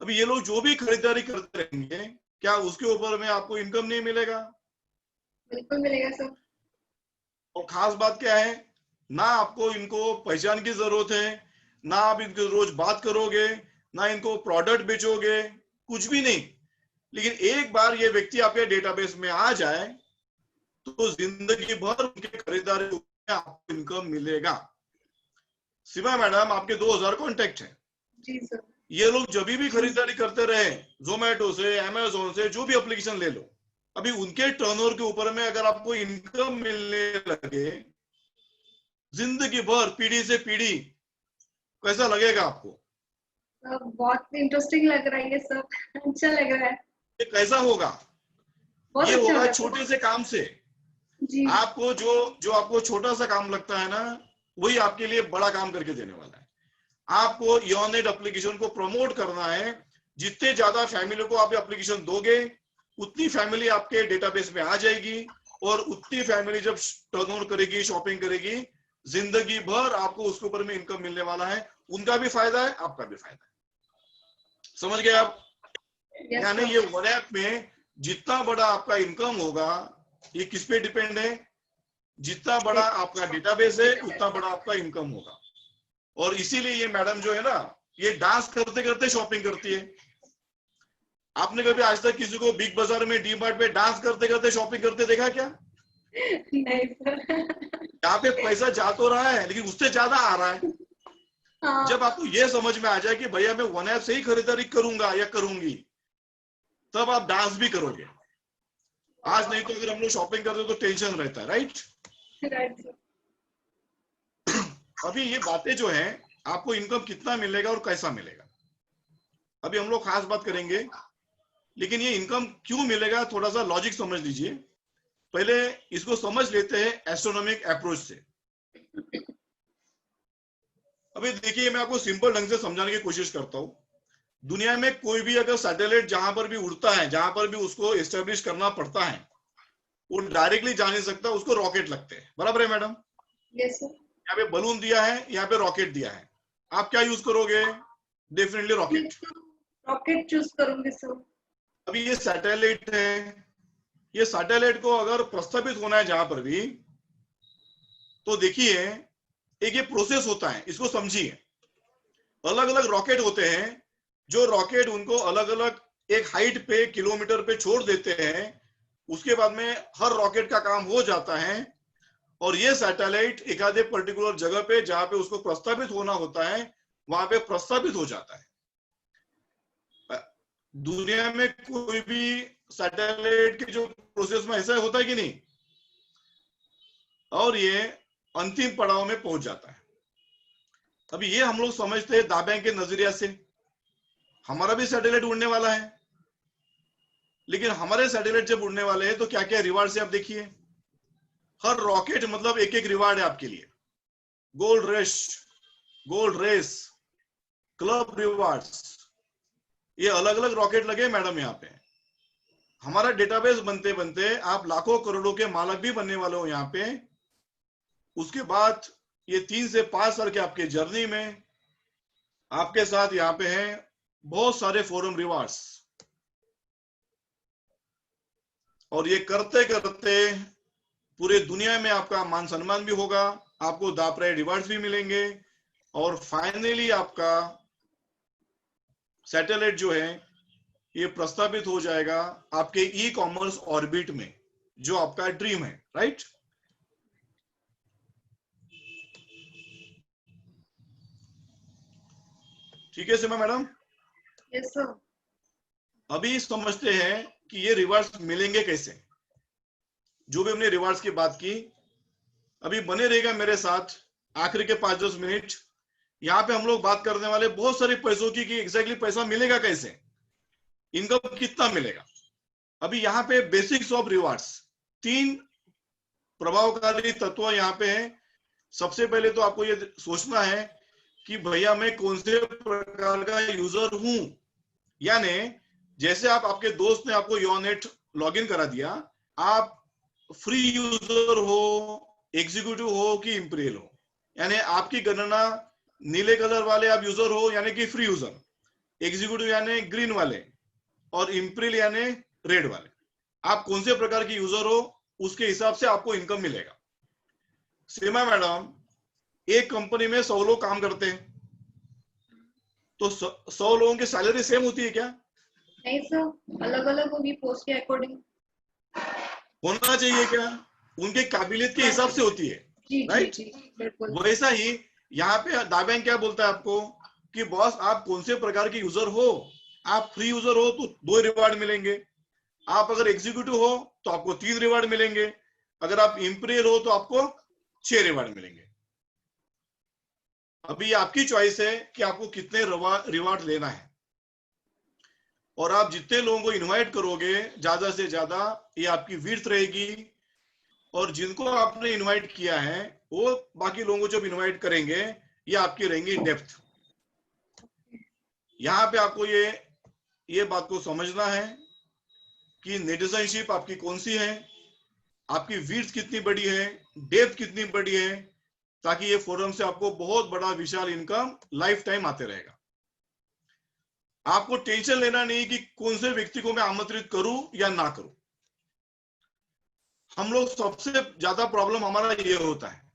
अभी ये लोग जो भी खरीदारी करते रहेंगे, क्या उसके ऊपर में आपको इनकम नहीं मिलेगा? बिल्कुल मिलेगा सर। और खास बात क्या है, ना आपको इनको पहचान की जरूरत है, ना आप इनको रोज बात करोगे, ना इनको प्रोडक्ट बेचोगे, कुछ भी नहीं। लेकिन एक बार ये व्यक्ति आपके डेटाबेस में आ जाए तो जिंदगी भर उनके खरीदारी में आपको इनकम मिलेगा। सीमा मैडम, आपके 2000 कॉन्टेक्ट हैं। जी सर। ये लोग जब भी खरीदारी करते रहे, जोमेटो से, अमेजोन से, जो भी एप्लीकेशन ले लो, अभी उनके टर्नओवर के ऊपर में अगर आपको इनकम मिलने लगे जिंदगी भर, पीढ़ी से पीढ़ी, कैसा लगेगा आपको? बहुत इंटरेस्टिंग लग रहा है ये सब। अच्छा लग रहा है। ये कैसा होगा? बहुत ये अच्छा होगा छोटे से काम से। जी। आपको जो आपको छोटा सा काम लगता है ना, वही आपके लिए बड़ा काम करके देने वाला है। आपको ईऑनेट एप्लीकेशन को प्रमोट करना है। जितने ज्यादा फैमिली को आप एप्लीकेशन दोगे, उतनी फैमिली आपके डेटाबेस में आ जाएगी, और उतनी फैमिली जब टर्नओवर करेगी, शॉपिंग करेगी, जिंदगी भर आपको उसके ऊपर में इनकम मिलने वाला है। उनका भी फायदा है, आपका भी फायदा है। समझ गए आप? यानी ये वन ऐप में जितना बड़ा आपका इनकम होगा, ये किस पे डिपेंड है? जितना बड़ा आपका डेटाबेस है, उतना बड़ा आपका इनकम होगा। और इसीलिए ये मैडम जो है ना, ये डांस करते करते शॉपिंग करती है। आपने कभी आज तक किसी को बिग बाजार में, डी मार्ट में डांस करते करते शॉपिंग करते देखा क्या? नहीं सर। यहाँ पे पैसा जा तो रहा है, लेकिन उससे ज्यादा आ रहा है। हाँ। जब आपको ये समझ में आ जाए कि भैया मैं वन ऐप से ही खरीदारी करूंगा या करूंगी, तब आप डांस भी करोगे। आज नहीं तो अगर हम लोग शॉपिंग करते तो टेंशन रहता है, राइट? Right sir. अभी ये बातें जो हैं, आपको इनकम कितना मिलेगा और कैसा मिलेगा, अभी हम लोग खास बात करेंगे। लेकिन ये इनकम क्यों मिलेगा, थोड़ा सा लॉजिक समझ लीजिए। पहले इसको समझ लेते हैं एस्ट्रोनॉमिक अप्रोच से। अभी देखिए, मैं आपको सिंपल ढंग से समझाने की कोशिश करता हूं। दुनिया में कोई भी अगर सैटेलाइट जहां पर भी उड़ता है, जहां पर भी उसको एस्टेब्लिश करना पड़ता है, वो डायरेक्टली जा नहीं सकता, उसको रॉकेट लगते हैं। बराबर है मैडम? Yes sir. यहाँ पे बलून दिया है, यहाँ पे रॉकेट दिया है, आप क्या यूज करोगे? Definitely rocket. रॉकेट चूज करूंगी सर। अभी ये सैटेलाइट है, ये सैटेलाइट को अगर प्रस्थापित होना है जहां पर भी, तो देखिए एक ये प्रोसेस होता है, इसको समझिए। अलग अलग रॉकेट होते हैं, जो रॉकेट उनको अलग अलग एक हाइट पे, किलोमीटर पे छोड़ देते हैं। उसके बाद में हर रॉकेट का काम हो जाता है, और ये सैटेलाइट एक आधे पर्टिकुलर जगह पे जहां पे उसको प्रस्तावित होना होता है, वहां पे प्रस्तावित हो जाता है। दुनिया में कोई भी सैटेलाइट के जो प्रोसेस में ऐसा होता है कि नहीं, और ये अंतिम पड़ाव में पहुंच जाता है। अभी ये हम लोग समझते हैं दाबेंग के नजरिया से, हमारा भी सैटेलाइट उड़ने वाला है। लेकिन हमारे सैटेलाइट जब उड़ने वाले हैं तो क्या क्या रिवार्ड है आप देखिए। हर रॉकेट मतलब एक एक रिवार्ड है आपके लिए। Gold rush, gold race, club rewards, ये अलग अलग रॉकेट लगे मैडम यहाँ पे। हमारा डेटाबेस बनते बनते आप लाखों करोड़ों के मालिक भी बनने वाले हो यहाँ पे। उसके बाद ये 3 से 5 साल के आपके जर्नी में आपके साथ यहाँ पे हैं बहुत सारे फोरम रिवार्ड्स, और ये करते करते पूरे दुनिया में आपका मान सम्मान भी होगा, आपको दापरे रिवार्ड्स भी मिलेंगे, और फाइनली आपका सैटेलाइट जो है ये प्रस्तावित हो जाएगा आपके ई कॉमर्स ऑर्बिट में, जो आपका ड्रीम है। राइट? ठीक है सीमा मैडम? Yes sir. अभी समझते हैं कि ये रिवार्ड्स मिलेंगे कैसे। जो भी हमने रिवार्ड्स की बात की, अभी बने रहेगा मेरे साथ आखिरी के 5-10 मिनट। यहाँ पे हम लोग बात करने वाले बहुत सारे पैसों की, कि एग्जैक्टली पैसा मिलेगा कैसे, इनकम कितना मिलेगा। अभी यहाँ पे बेसिक्स ऑफ रिवार्ड्स, 3 प्रभावकारी तत्व यहाँ पे है। सबसे पहले तो आपको ये सोचना है कि भैया मैं कौन से प्रकार का यूजर हूं। यानी जैसे आप, आपके दोस्त ने आपको योनेट लॉगिन करा दिया, आप फ्री यूजर हो, एग्जीक्यूटिव हो कि इंपीरियल हो, यानी आपकी गणना नीले कलर वाले आप यूजर हो यानी कि फ्री यूजर, एग्जीक्यूटिव यानी ग्रीन वाले, और इंपीरियल यानी रेड वाले। आप कौन से प्रकार की यूजर हो, उसके हिसाब से आपको इनकम मिलेगा। सीमा मैडम, एक कंपनी में 100 लोग काम करते हैं, तो 100 लोगों की सैलरी सेम होती है क्या? नहीं सर, अलग अलग होगी पोस्ट के अकॉर्डिंग। होना चाहिए क्या? उनके काबिलियत के हिसाब से होती है। जी राइट? जी बिल्कुल। वैसा ही यहाँ पे दाबेंग क्या बोलता है आपको कि बॉस आप कौन से प्रकार के यूजर हो। आप फ्री यूजर हो तो 2 रिवार्ड मिलेंगे, आप अगर एग्जीक्यूटिव हो तो आपको 3 रिवार्ड मिलेंगे, अगर आप इंपीरियल हो तो आपको 6 रिवार्ड मिलेंगे। अभी आपकी चॉइस है कि आपको कितने रिवार्ड लेना है, और आप जितने लोगों को इनवाइट करोगे ज्यादा से ज्यादा ये आपकी विड्थ रहेगी, और जिनको आपने इनवाइट किया है वो बाकी लोगों को जब इनवाइट करेंगे ये आपकी रहेंगी डेप्थ। यहाँ पे आपको ये बात को समझना है कि नेटिजनशिप आपकी कौन सी है, आपकी विड्थ कितनी बड़ी है, डेप्थ कितनी बड़ी है, ताकि ये फोरम से आपको बहुत बड़ा विशाल इनकम लाइफ टाइम आते रहेगा। आपको टेंशन लेना नहीं कि कौन से व्यक्ति को मैं आमंत्रित करूं या ना करूं। हम लोग सबसे ज्यादा प्रॉब्लम हमारा ये होता है,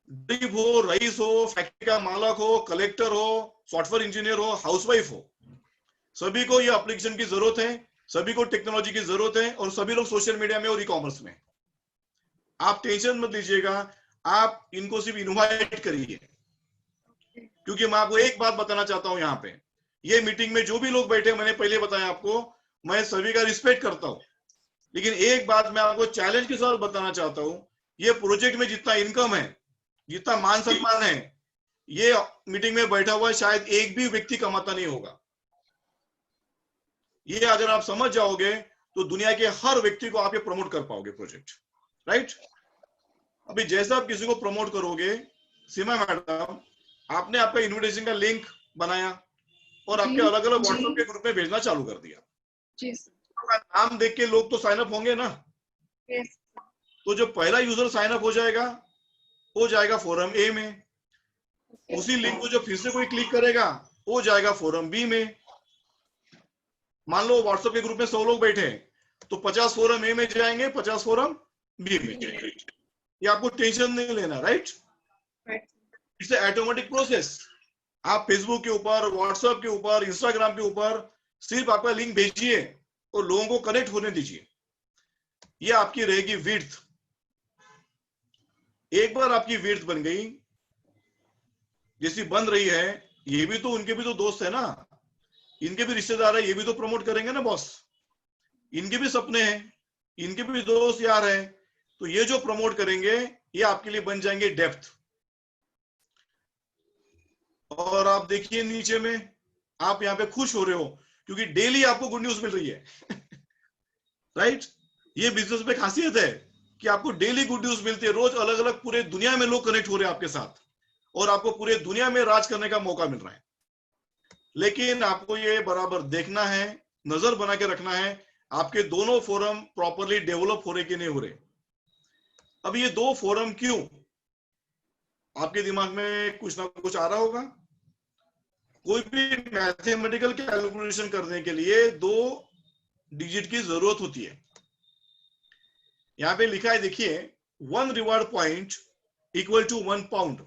गरीब हो, रईस हो, फैक्ट्री का मालक हो, कलेक्टर हो, सॉफ्टवेयर इंजीनियर हो, हाउसवाइफ हो, सभी को ये एप्लीकेशन की जरूरत है, सभी को टेक्नोलॉजी की जरूरत है, और सभी लोग सोशल मीडिया में और ई कॉमर्स में। आप टेंशन मत लीजिएगा, आप इनको सिर्फ इनवाइट करिए। क्योंकि मैं आपको एक बात बताना चाहता हूं, यहाँ पे ये मीटिंग में जो भी लोग बैठे, मैंने पहले बताया आपको, मैं सभी का रिस्पेक्ट करता हूं, लेकिन एक बात मैं आपको चैलेंज के साथ बताना चाहता हूं ये प्रोजेक्ट में जितना इनकम है, जितना मान सम्मान है, ये मीटिंग में बैठा हुआ शायद एक भी व्यक्ति कमाता नहीं होगा। ये अगर आप समझ जाओगे तो दुनिया के हर व्यक्ति को आप ये प्रमोट कर पाओगे प्रोजेक्ट, राइट। अभी जैसा आप किसी को प्रमोट करोगे, सीमा मैडम, आपने आपका इनविटेशन का लिंक बनाया और आपके अलग अलग व्हाट्सएप के ग्रुप में भेजना चालू कर दिया। आपका नाम देख के लोग तो साइन अप होंगे ना। तो जो पहला यूजर साइन अप हो जाएगा, वो जाएगा फोरम ए में। उसी लिंक को जो फिर से कोई क्लिक करेगा, वो जाएगा फोरम बी में। मान लो व्हाट्सएप के ग्रुप में 100 लोग बैठे हैं, तो 50 फोरम ए में जाएंगे, 50 फोरम बी में जाएंगे। ये आपको टेंशन नहीं लेना, राइट। It's automatic process. आप फेसबुक के ऊपर, व्हाट्सएप के ऊपर, इंस्टाग्राम के ऊपर सिर्फ आपका लिंक भेजिए और लोगों को कनेक्ट होने दीजिए। ये आपकी रहेगी विड्थ। एक बार आपकी विड्थ बन गई, जैसी बन रही है, ये भी तो, उनके भी तो दोस्त है ना, इनके भी रिश्तेदार है, ये भी तो प्रमोट करेंगे ना बॉस। इनके भी सपने हैं, इनके भी दोस्त यार है, तो ये जो प्रमोट करेंगे ये आपके लिए बन जाएंगे डेप्थ। और आप देखिए नीचे में, आप यहाँ पे खुश हो रहे हो क्योंकि डेली आपको गुड न्यूज मिल रही है राइट। ये बिजनेस में खासियत है कि आपको डेली गुड न्यूज मिलती है। रोज अलग अलग पूरे दुनिया में लोग कनेक्ट हो रहे हैं आपके साथ और आपको पूरे दुनिया में राज करने का मौका मिल रहा है। लेकिन आपको ये बराबर देखना है, नजर बना के रखना है, आपके दोनों फोरम प्रॉपरली डेवलप हो रहे कि नहीं हो रहे। अब ये दो फोरम क्यों, आपके दिमाग में कुछ ना कुछ आ रहा होगा। कोई भी मैथमेटिकल कैलकुलेशन करने के लिए 2 डिजिट की जरूरत होती है। यहां पे लिखा है, देखिए, 1 reward point equal to 1 pound.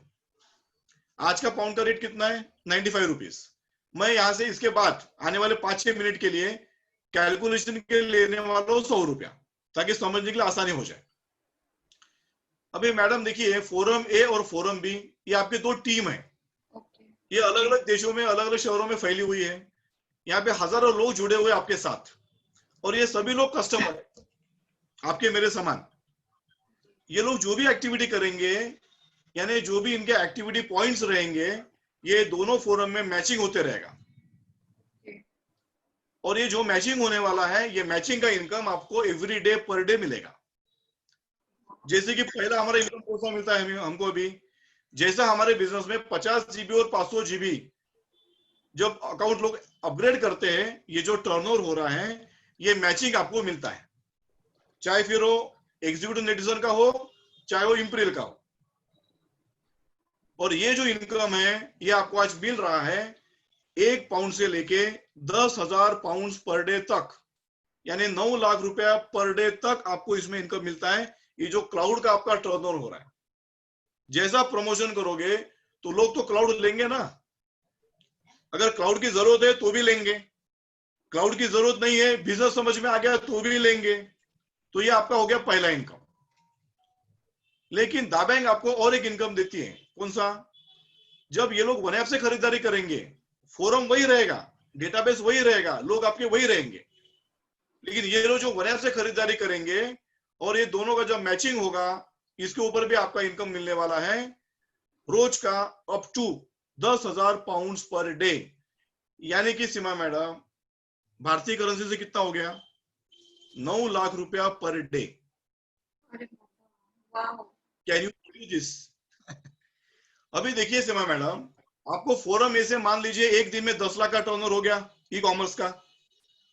आज का पाउंड का रेट कितना है? 95 रुपीज। मैं यहां से इसके बाद आने वाले 5-6 मिनट के लिए कैलकुलेशन के लेने वाला हूं 100 रुपया, ताकि समझने के लिए आसानी हो जाए। अभी मैडम देखिए, फोरम ए और फोरम बी, ये आपके 2 टीम है। ये अलग अलग देशों में, अलग अलग शहरों में फैली हुई है। यहाँ पे हजारों लोग जुड़े हुए आपके साथ, और ये सभी लोग कस्टमर है आपके मेरे समान। ये लोग जो भी एक्टिविटी करेंगे, यानी जो भी इनके एक्टिविटी पॉइंट्स रहेंगे, ये दोनों फोरम में मैचिंग होते रहेगा। और ये जो मैचिंग होने वाला है, ये मैचिंग का इनकम आपको एवरी डे पर डे मिलेगा। जैसे कि पहला हमारा इनकम कौन सा मिलता है हमको अभी, जैसा हमारे बिजनेस में 50 जीबी और 500 जीबी जब अकाउंट लोग अपग्रेड करते हैं, ये जो टर्नओवर हो रहा है, ये मैचिंग आपको मिलता है, चाहे फिर वो एग्जीक्यूटिव नेटिजन का हो, चाहे वो इंपीरियल का हो। और ये जो इनकम है, ये आपको आज मिल रहा है 1 पाउंड से लेके 10,000 पाउंड पर डे तक, यानी 9 लाख रुपया पर डे तक आपको इसमें इनकम मिलता है। ये जो क्लाउड का आपका टर्नओवर हो रहा है, जैसा प्रमोशन करोगे तो लोग तो क्लाउड लेंगे ना। अगर क्लाउड की जरूरत है तो भी लेंगे, क्लाउड की जरूरत नहीं है, बिजनेस समझ में आ गया तो भी लेंगे। तो ये आपका हो गया पहला इनकम। लेकिन दाबैंग आपको और एक इनकम देती है, कौन सा? जब ये लोग वन ऐप से खरीदारी करेंगे, फोरम वही रहेगा, डेटाबेस वही रहेगा, लोग आपके वही रहेंगे, लेकिन ये लोग जो वन ऐप से खरीदारी करेंगे और ये दोनों का जब मैचिंग होगा, इसके ऊपर भी आपका इनकम मिलने वाला है रोज का up to 10,000 pound per day. यानी कि सीमा मैडम, भारतीय करेंसी से कितना हो गया? 9 लाख रुपया per day. Can you believe this? अभी देखिए सीमा मैडम, आपको फोरम ए से मान लीजिए एक दिन में 10 लाख का टर्नओवर हो गया ई कॉमर्स का,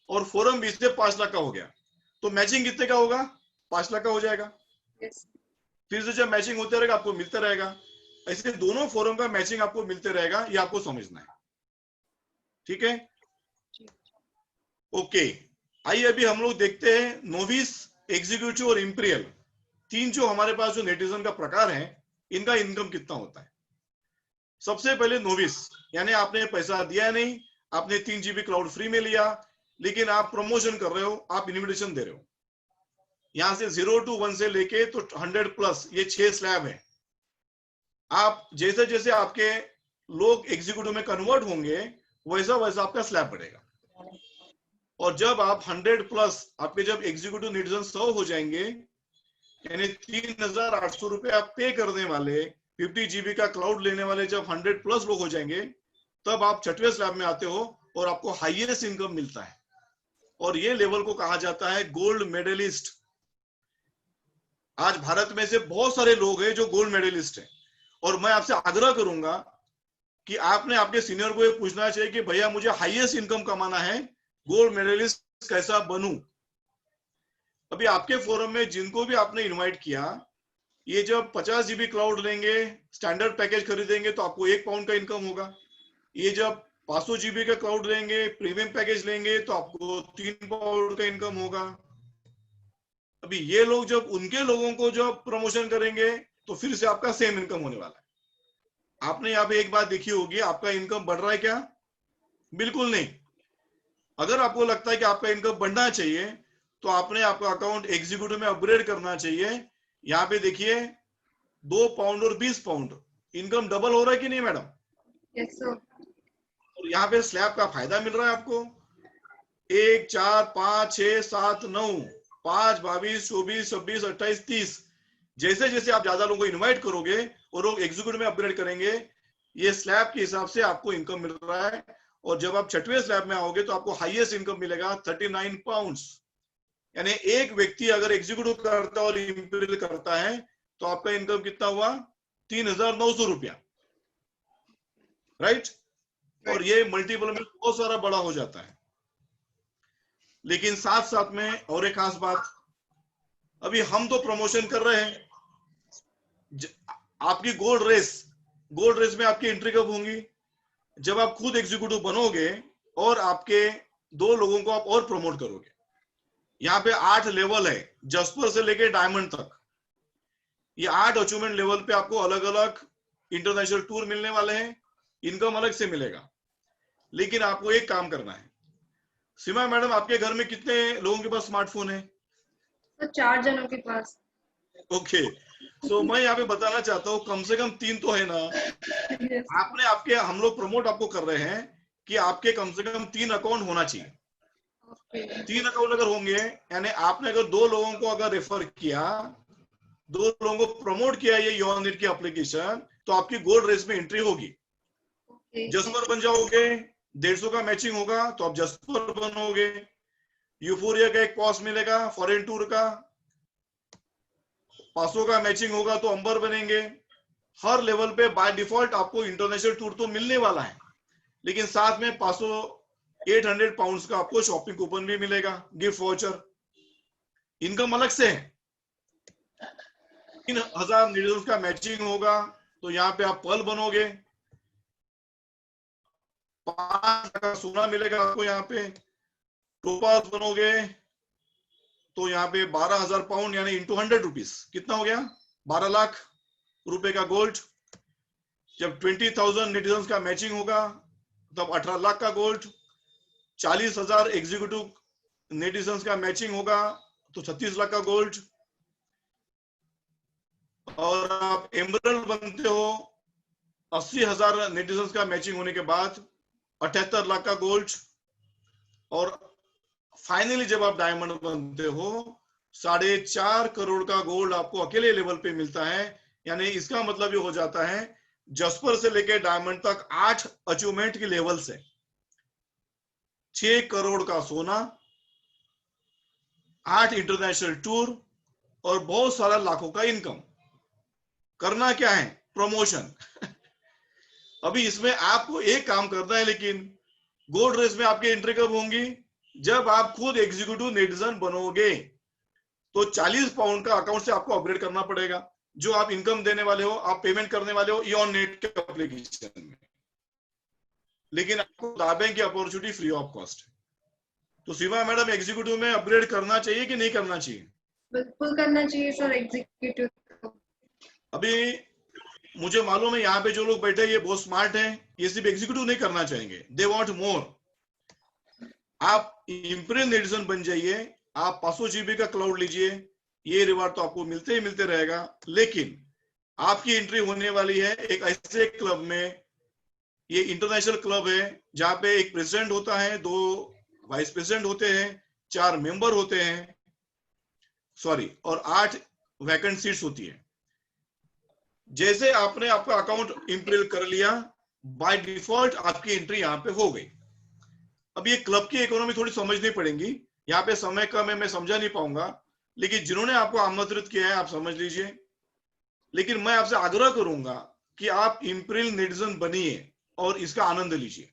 और फोरम बी से 5 लाख का हो गया, तो मैचिंग कितने का होगा? 5 लाख का हो जाएगा। फिर से जब मैचिंग होते रहेगा आपको मिलता रहेगा। ऐसे दोनों फोरम का मैचिंग आपको मिलते रहेगा, ये आपको समझना है, ठीक है? ओके, आइए अभी हम लोग देखते हैं नोविस, एग्जीक्यूटिव और इंपीरियल, 3 जो हमारे पास जो नेटिजन का प्रकार है, इनका इनकम कितना होता है। सबसे पहले नोविस, यानी आपने पैसा दिया नहीं, आपने 3 जीबी क्लाउड फ्री में लिया, लेकिन आप प्रमोशन कर रहे हो, आप इन्विटेशन दे रहे हो। यहां से 0 to 1 से लेके तो 100 प्लस, ये 6 स्लैब है। आप जैसे जैसे आपके लोग एग्जीक्यूटिव में कन्वर्ट होंगे, वैसा वैसा आपका स्लैब बढ़ेगा। और जब आप 100 प्लस, आपके जब एग्जीक्यूटिव नेटिजन 100 हो जाएंगे, यानी 3,800 रुपए आप पे करने वाले 50 GB का क्लाउड लेने वाले जब 100+ लोग हो जाएंगे, तब आप 6वें स्लैब में आते हो और आपको हाईएस्ट इनकम मिलता है। और ये लेवल को कहा जाता है गोल्ड मेडलिस्ट। आज भारत में से बहुत सारे लोग हैं जो गोल्ड मेडलिस्ट हैं, और मैं आपसे आग्रह करूंगा कि आपने आपके सीनियर को ये पूछना चाहिए कि भैया मुझे हाईएस्ट इनकम कमाना है, गोल्ड मेडलिस्ट कैसा बनूं। अभी आपके फोरम में जिनको भी आपने इनवाइट किया, ये जब 50 GB क्लाउड लेंगे, स्टैंडर्ड पैकेज खरीदेंगे तो आपको 1 पाउंड का इनकम होगा। ये जब 500 GB का क्लाउड लेंगे, प्रीमियम पैकेज लेंगे तो आपको 3 पाउंड का इनकम होगा। अभी ये लोग जब उनके लोगों को जब प्रमोशन करेंगे तो फिर से आपका सेम इनकम होने वाला है। आपने यहाँ पे एक बात देखी होगी, आपका इनकम बढ़ रहा है क्या? बिल्कुल नहीं। अगर आपको लगता है कि आपका इनकम बढ़ना चाहिए तो आपने आपका अकाउंट एग्जीक्यूटिव में अपग्रेड करना चाहिए। यहाँ पे देखिए 2 पाउंड और 20 पाउंड इनकम डबल हो रहा है कि नहीं मैडम? Yes sir. और यहाँ पे स्लैब का फायदा मिल रहा है आपको। 1, 4, 5, 6, 7, 9, 5, 22, 24, 26, 28, 30 जैसे जैसे आप ज्यादा लोगों को इनवाइट करोगे और लोग एग्जीक्यूटिव में अपग्रेड करेंगे, ये स्लैब के हिसाब से आपको इनकम मिल रहा है। और जब आप 6वें स्लैब में आओगे तो आपको हाईएस्ट इनकम मिलेगा 39 पाउंड्स। यानी एक व्यक्ति अगर एग्जीक्यूटिव करता है और इंपीरियल करता है तो आपका इनकम कितना हुआ? 3,900 रुपया, राइट? और ये मल्टीपल में बहुत सारा बड़ा हो जाता है। लेकिन साथ साथ में और एक खास बात, अभी हम तो प्रमोशन कर रहे हैं, आपकी गोल्ड रेस में आपकी एंट्री कब होंगी? जब आप खुद एग्जीक्यूटिव बनोगे और आपके 2 लोगों को आप और प्रमोट करोगे। यहाँ पे 8 लेवल है, जस्पर से लेके डायमंड तक। ये 8 अचीवमेंट लेवल पे आपको अलग अलग इंटरनेशनल टूर मिलने वाले हैं, इनकम अलग से मिलेगा। लेकिन आपको एक काम करना है। सीमा मैडम, आपके घर में कितने लोगों के पास स्मार्टफोन है? तो 4 जनों के पास। ओके, सो मैं यहाँ पे बताना चाहता हूँ कम से कम 3 तो है ना। yes. आपने हम लोग प्रमोट आपको कर रहे हैं कि आपके कम से कम 3 अकाउंट होना चाहिए। okay. 3 अकाउंट अगर होंगे, यानी आपने अगर 2 लोगों को अगर रेफर किया, 2 लोगों को प्रमोट किया ये योनेट की एप्लीकेशन, तो आपकी गोल्ड रेस में एंट्री होगी। okay. जस्पर बन जाओगे, 150 का मैचिंग होगा तो आप जस्पर बनोगे। यूफोरिया का एक पॉस मिलेगा फॉरेन टूर का, 500 का मैचिंग होगा तो अंबर बनेंगे। हर लेवल पे बाय डिफॉल्ट आपको इंटरनेशनल टूर तो मिलने वाला है, लेकिन साथ में 800 पाउंड्स का आपको शॉपिंग कूपन भी मिलेगा, गिफ्ट वाउचर। इनकम अलग से है। 3,000 नीडल्स का मैचिंग होगा तो यहाँ पे आप पर्ल बनोगे। 5 का सोना मिलेगा आपको, यहाँ पे टोपाज बनोगे तो यहाँ पे 12,000 पाउंड यानी इंटू 100 रुपीज कितना हो गया? 12 लाख रुपए का गोल्ड। जब 20,000 नेटिजन्स का मैचिंग होगा तब 18 लाख का गोल्ड। 40,000 एग्जीक्यूटिव नेटिजन्स का मैचिंग होगा तो 36 लाख का गोल्ड। और आप एमरल्ड बनते हो 80,000 नेटिजन्स का मैचिंग होने के बाद 78 लाख का गोल्ड। और फाइनली जब आप डायमंड बनते हो 4.5 करोड़ का गोल्ड आपको अकेले लेवल पे मिलता है। यानी इसका मतलब ये हो जाता है जस्पर से लेके डायमंड तक 8 अचीवमेंट के लेवल से 6 करोड़ का सोना, 8 इंटरनेशनल टूर और बहुत सारा लाखों का इनकम। करना क्या है? प्रमोशन। अभी इसमें आपको एक काम करना है, लेकिन गोल्ड रेस में आपकी एंट्री कब होंगी? जब आप खुद एग्जीक्यूटिव नेटिजन बनोगे तो 40 पाउंड का अकाउंट से आपको अपग्रेड करना पड़ेगा, जो आप इनकम देने वाले हो, आप पेमेंट करने वाले हो योनेट के एप्लीकेशन में। लेकिन आपको दावे की अपॉर्चुनिटी फ्री ऑफ कॉस्ट है। तो सीमा मैडम, एग्जीक्यूटिव में अपग्रेड करना चाहिए कि नहीं करना चाहिए? बिल्कुल करना चाहिए सर एग्जीक्यूटिव। अभी मुझे मालूम है यहाँ पे जो लोग बैठे ये बहुत स्मार्ट हैं, ये सिर्फ एग्जीक्यूटिव नहीं करना चाहेंगे, दे वांट मोर। आप इंपीरियल नेटिजन बन जाइए, आप 500 GB का क्लाउड लीजिए, ये रिवार्ड तो आपको मिलते ही मिलते रहेगा। लेकिन आपकी एंट्री होने वाली है एक ऐसे क्लब में, ये इंटरनेशनल क्लब है जहां पे एक प्रेसिडेंट होता है, 2 वाइस प्रेसिडेंट होते हैं, 4 मेंबर होते हैं, सॉरी, और 8 वैकेंट सीट्स होती है। जैसे आपने आपका अकाउंट इम्प्रिल कर लिया, बाय डिफॉल्ट आपकी एंट्री यहाँ पे हो गई। अब ये क्लब की इकोनॉमी थोड़ी समझनी पड़ेगी, यहाँ पे समय कम है, मैं समझा नहीं पाऊंगा, लेकिन जिन्होंने आपको आमंत्रित किया है आप समझ लीजिए। लेकिन मैं आपसे आग्रह करूंगा कि आप इम्प्रिल नेटिजन बनिए और इसका आनंद लीजिए।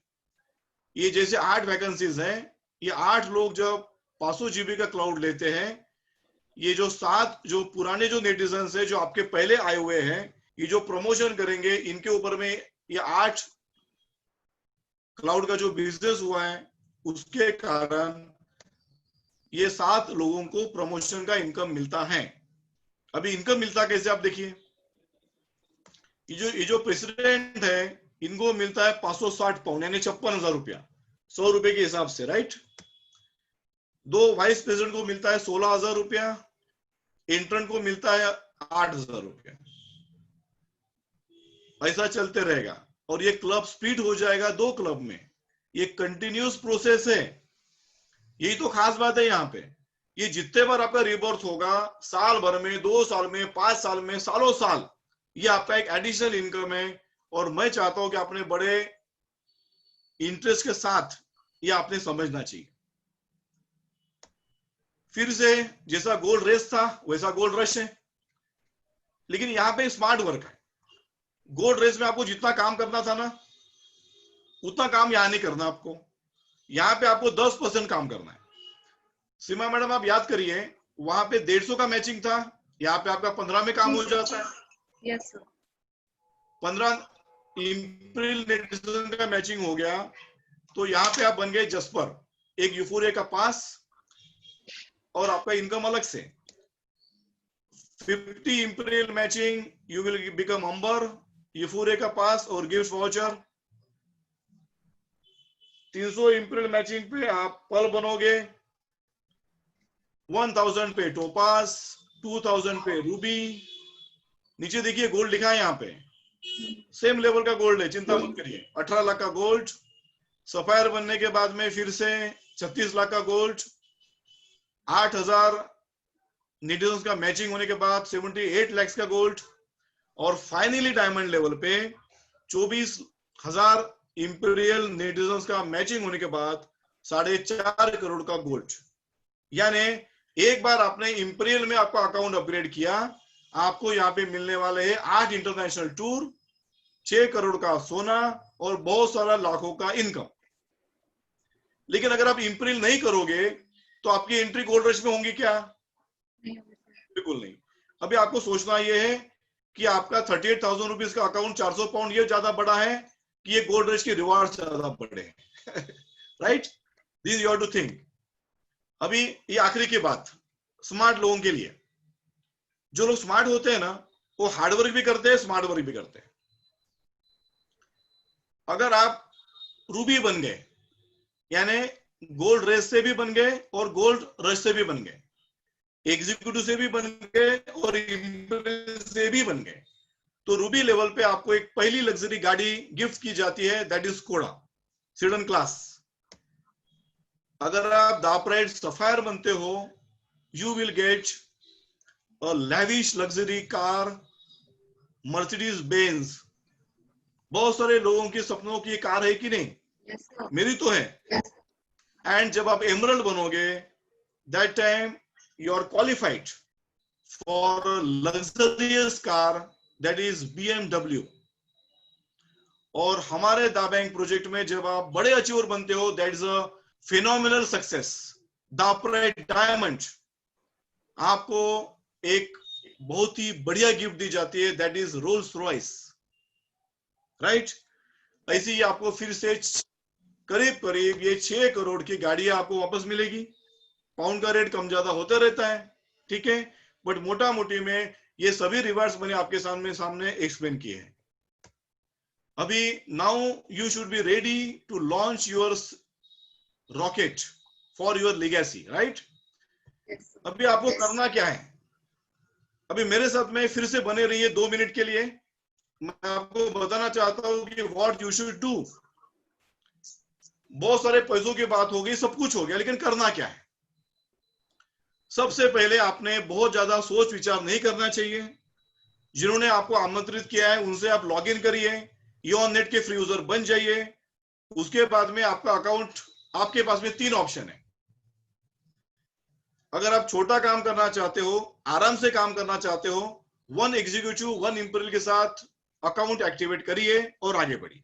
ये जैसे 8 वैकेंसीज हैं, ये 8 लोग जब 500 GB का क्लाउड लेते हैं, ये जो 7 जो पुराने जो नेटिजन्स है जो आपके पहले आए हुए हैं, ये जो प्रमोशन करेंगे, इनके ऊपर में ये 8 क्लाउड का जो बिजनेस हुआ है उसके कारण ये 7 लोगों को प्रमोशन का इनकम मिलता है। अभी इनकम मिलता कैसे आप देखिए, ये जो प्रेसिडेंट है इनको मिलता है 560 पाउंड यानी 56,000 रुपया, 100 रुपए के हिसाब से, राइट। 2 वाइस प्रेसिडेंट को मिलता है 16,000 रुपया, इंटर्न को मिलता है 8,000 रुपया। ऐसा चलते रहेगा और ये क्लब स्प्लिट हो जाएगा 2 क्लब में। ये कंटिन्यूस प्रोसेस है, यही तो खास बात है यहाँ पे। ये जितने बार आपका रिबर्थ होगा, साल भर में, 2 साल में, 5 साल में, सालों साल, ये आपका एक एडिशनल इनकम है। और मैं चाहता हूं कि आपने बड़े इंटरेस्ट के साथ ये आपने समझना चाहिए। फिर से जैसा गोल्ड रेस था वैसा गोल्ड रश है, लेकिन यहाँ पे स्मार्ट वर्क है। गोल्ड रेस में आपको जितना काम करना था ना उतना काम यहाँ नहीं करना, आपको यहाँ पे आपको 10% काम करना है। सीमा मैडम आप याद करिए, वहां पे 150 का मैचिंग था, यहाँ पे आपका 15 में काम हो जाता है। Yes sir. 15 इम्प्रिल नेटिजन का मैचिंग हो गया तो यहाँ पे आप बन गए जस्पर, एक यूफोरिया का पास और आपका इनकम अलग से। 50 इम्प्रिल matching, you will become amber, euphoria का पास और गिफ्ट वाउचर। 300 इम्प्रिल मैचिंग पे आप पल बनोगे, 1000 पे टोपास, 2000 पे रूबी। नीचे देखिए गोल्ड लिखा है यहाँ पे, सेम लेवल का गोल्ड है, चिंता मत करिए। 18 लाख का गोल्ड, सफायर बनने के बाद में फिर से 36 लाख का गोल्ड, 8,000 नेटिजन्स का मैचिंग होने के बाद 78 लाख का गोल्ड, और फाइनली डायमंड लेवल पे 24,000 इंपीरियल नेटिजन्स का मैचिंग होने के बाद 4.5 करोड़ का गोल्ड। यानी एक बार आपने इंपीरियल में आपका अकाउंट अपग्रेड किया, आपको यहाँ पे मिलने वाले हैं 8 इंटरनेशनल टूर, 6 करोड़ का सोना और बहुत सारा लाखों का इनकम। लेकिन अगर आप इंपीरियल नहीं करोगे तो आपकी एंट्री गोल्ड रश में होंगी क्या? बिल्कुल नहीं। अभी आपको सोचना यह है कि आपका 38,000 रुपीज का अकाउंट 400 पाउंड ये ज्यादा बड़ा है कि ये गोल्ड रश के रिवार्ड ज्यादा बड़े हैं। Right, this you have to think. अभी ये आखिरी की बात स्मार्ट लोगों के लिए। जो लोग स्मार्ट होते हैं ना वो हार्डवर्क भी करते हैं, स्मार्ट वर्क भी करते हैं। अगर आप रूबी बन गए यानी गोल्ड रेस से भी बन गए और गोल्ड रश से भी बन गए, एग्जीक्यूटिव से भी बन गए और इंपीरियल से भी बन गए, तो रूबी लेवल पे आपको एक पहली लग्जरी गाड़ी गिफ्ट की जाती है, that is Skoda sedan class. अगर आप दापराइट सफायर बनते हो, you will get a lavish luxury car, Mercedes Benz. बहुत सारे लोगों के सपनों की कार है कि नहीं? मेरी तो है। एंड जब आप एमरल्ड बनोगे, that time you are qualified for a luxurious car, that is BMW। और हमारे दा बैंक प्रोजेक्ट में जब आप बड़े अचीवर बनते हो, that is a phenomenal success, दापराइट डायमंड, आपको एक बहुत ही बढ़िया गिफ्ट दी जाती है, that is Rolls Royce. Right, ऐसे ही आपको फिर से करीब करीब ये 6 करोड़ की गाड़ी आपको वापस मिलेगी। पाउंड का रेट कम ज्यादा होता रहता है, ठीक है, बट मोटा मोटी में ये सभी रिवार्ड्स मैंने आपके सामने एक्सप्लेन किए हैं। अभी now you should be ready to launch your rocket for your legacy, right. अभी आपको करना क्या है, अभी मेरे साथ में फिर से बने रहिए 2 मिनट के लिए। मैं आपको बताना चाहता हूं कि व्हाट यू शुड डू। बहुत सारे पैसों की बात हो गई, सब कुछ हो गया, लेकिन करना क्या है? सबसे पहले आपने बहुत ज्यादा सोच विचार नहीं करना चाहिए। जिन्होंने आपको आमंत्रित किया है उनसे आप लॉग इन करिए, योनेट के फ्री यूजर बन जाइए। उसके बाद में आपका अकाउंट, आपके पास में 3 ऑप्शन है। अगर आप छोटा काम करना चाहते हो, आराम से काम करना चाहते हो, 1 एग्जीक्यूटिव 1 इंपीरियल के साथ अकाउंट एक्टिवेट करिए और आगे बढ़िए।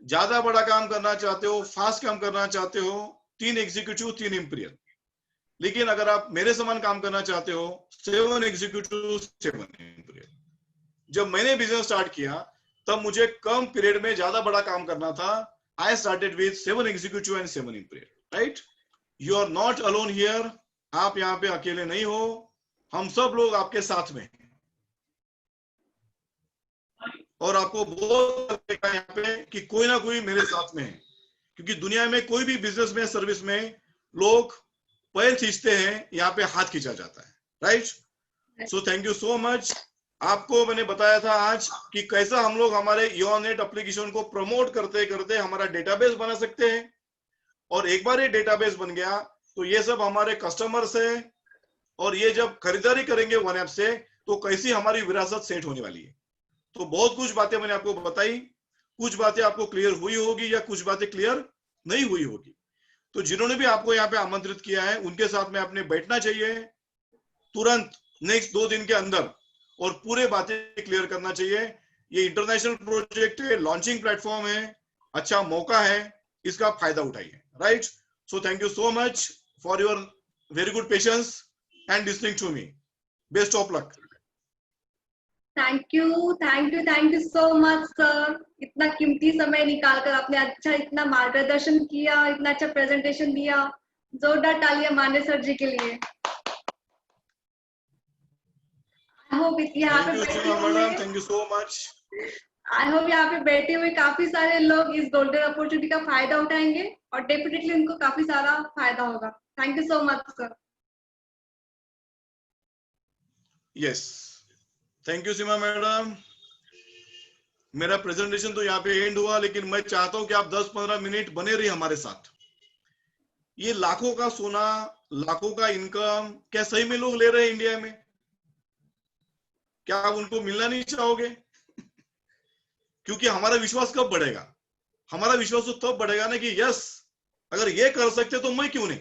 ज्यादा बड़ा काम करना चाहते हो, फास्ट काम करना चाहते हो, 3 एग्जीक्यूटिव 3 इंपीरियल। लेकिन अगर आप मेरे समान काम करना चाहते हो, 7 एग्जीक्यूटिव 7 इंपीरियल। जब मैंने बिजनेस स्टार्ट किया तब मुझे कम पीरियड में ज्यादा बड़ा काम करना था। I started with 7 executive and 7 imperial, right? You are not alone here. आप यहाँ पे अकेले नहीं हो, हम सब लोग आपके साथ में हैं। और आपको बहुत लगेगा यहाँ पे कि कोई ना कोई मेरे साथ में है, क्योंकि दुनिया में कोई भी बिजनेस में, सर्विस में लोग पैर खींचते हैं, यहाँ पे हाथ खींचा जाता है, right? So thank you so much. आपको मैंने बताया था आज कि कैसा हम लोग हमारे योनेट एप्लीकेशन को प्रमोट करते करते हमारा डेटाबेस बना सकते हैं। और एक बार ये डेटाबेस बन गया तो ये सब हमारे कस्टमर्स है, और ये जब खरीदारी करेंगे वन ऐप से तो कैसी हमारी विरासत सेट होने वाली है। तो बहुत कुछ बातें मैंने आपको बताई, कुछ बातें आपको क्लियर हुई होगी या कुछ बातें क्लियर नहीं हुई होगी। तो जिन्होंने भी आपको यहाँ पे आमंत्रित किया है उनके साथ में आपने बैठना चाहिए तुरंत नेक्स्ट 2 दिन के अंदर, और पूरे बातें क्लियर करना चाहिए। ये इंटरनेशनल प्रोजेक्ट है, लॉन्चिंग प्लेटफॉर्म है, अच्छा मौका है, इसका फायदा उठाइए, right? So thank you so much for your very good patience and listening to me. Best of luck. Thank you so much sir. इतना कीमती समय निकालकर आपने अच्छा इतना मार्गदर्शन किया, इतना अच्छा प्रेजेंटेशन दिया। जोरदार तालियां मारने सर जी के लिए। आई होप यहाँ पे madam, thank you so much. I hope यहाँ पे बैठे हुए काफी सारे लोग इस गोल्डन अपॉर्चुनिटी का फायदा उठाएंगे और डेफिनेटली उनको काफी सारा फायदा होगा। Thank you so much sir. Yes, thank you Seema madam. मेरा प्रेजेंटेशन तो यहाँ पे एंड हुआ, लेकिन मैं चाहता हूं कि आप 10-15 मिनट बने रहिए हमारे साथ। ये लाखों का सोना, लाखों का इनकम क्या सही में लोग ले रहे हैं इंडिया में? क्या आप उनको मिलना नहीं चाहोगे? क्योंकि हमारा विश्वास कब बढ़ेगा? हमारा विश्वास तो तब बढ़ेगा ना कि यस, अगर ये कर सकते तो मैं क्यों नहीं।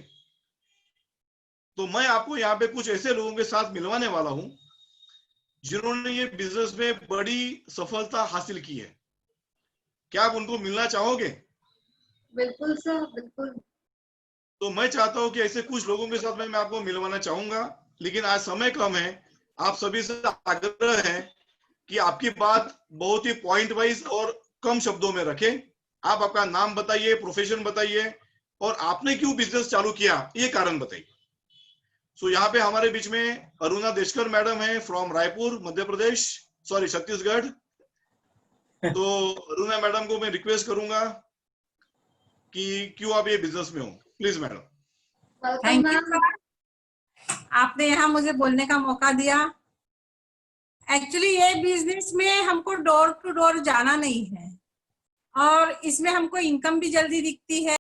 तो मैं आपको यहाँ पे कुछ ऐसे लोगों के साथ मिलवाने वाला हूं जिन्होंने ये बिजनेस में बड़ी सफलता हासिल की है। क्या आप उनको मिलना चाहोगे? बिल्कुल सर, बिल्कुल। तो मैं चाहता हूं कि ऐसे कुछ लोगों के साथ में मैं आपको मिलवाना चाहूंगा, लेकिन आज समय कम है। आप सभी से आग्रह है कि आपकी बात बहुत ही पॉइंट वाइज और कम शब्दों में रखें। आप अपना नाम बताइए, प्रोफेशन बताइए, और आपने क्यों बिजनेस चालू किया ये कारण बताइए। सो यहाँ पे हमारे बीच में अरुणा देशकर मैडम है फ्रॉम रायपुर, मध्य प्रदेश, सॉरी छत्तीसगढ़। तो अरुणा मैडम को मैं रिक्वेस्ट करूंगा कि क्यों आप ये बिजनेस में हो, please madam. Thank you sir, आपने यहाँ मुझे बोलने का मौका दिया। एक्चुअली ये बिजनेस में हमको डोर टू डोर जाना नहीं है और इसमें हमको इनकम भी जल्दी दिखती है।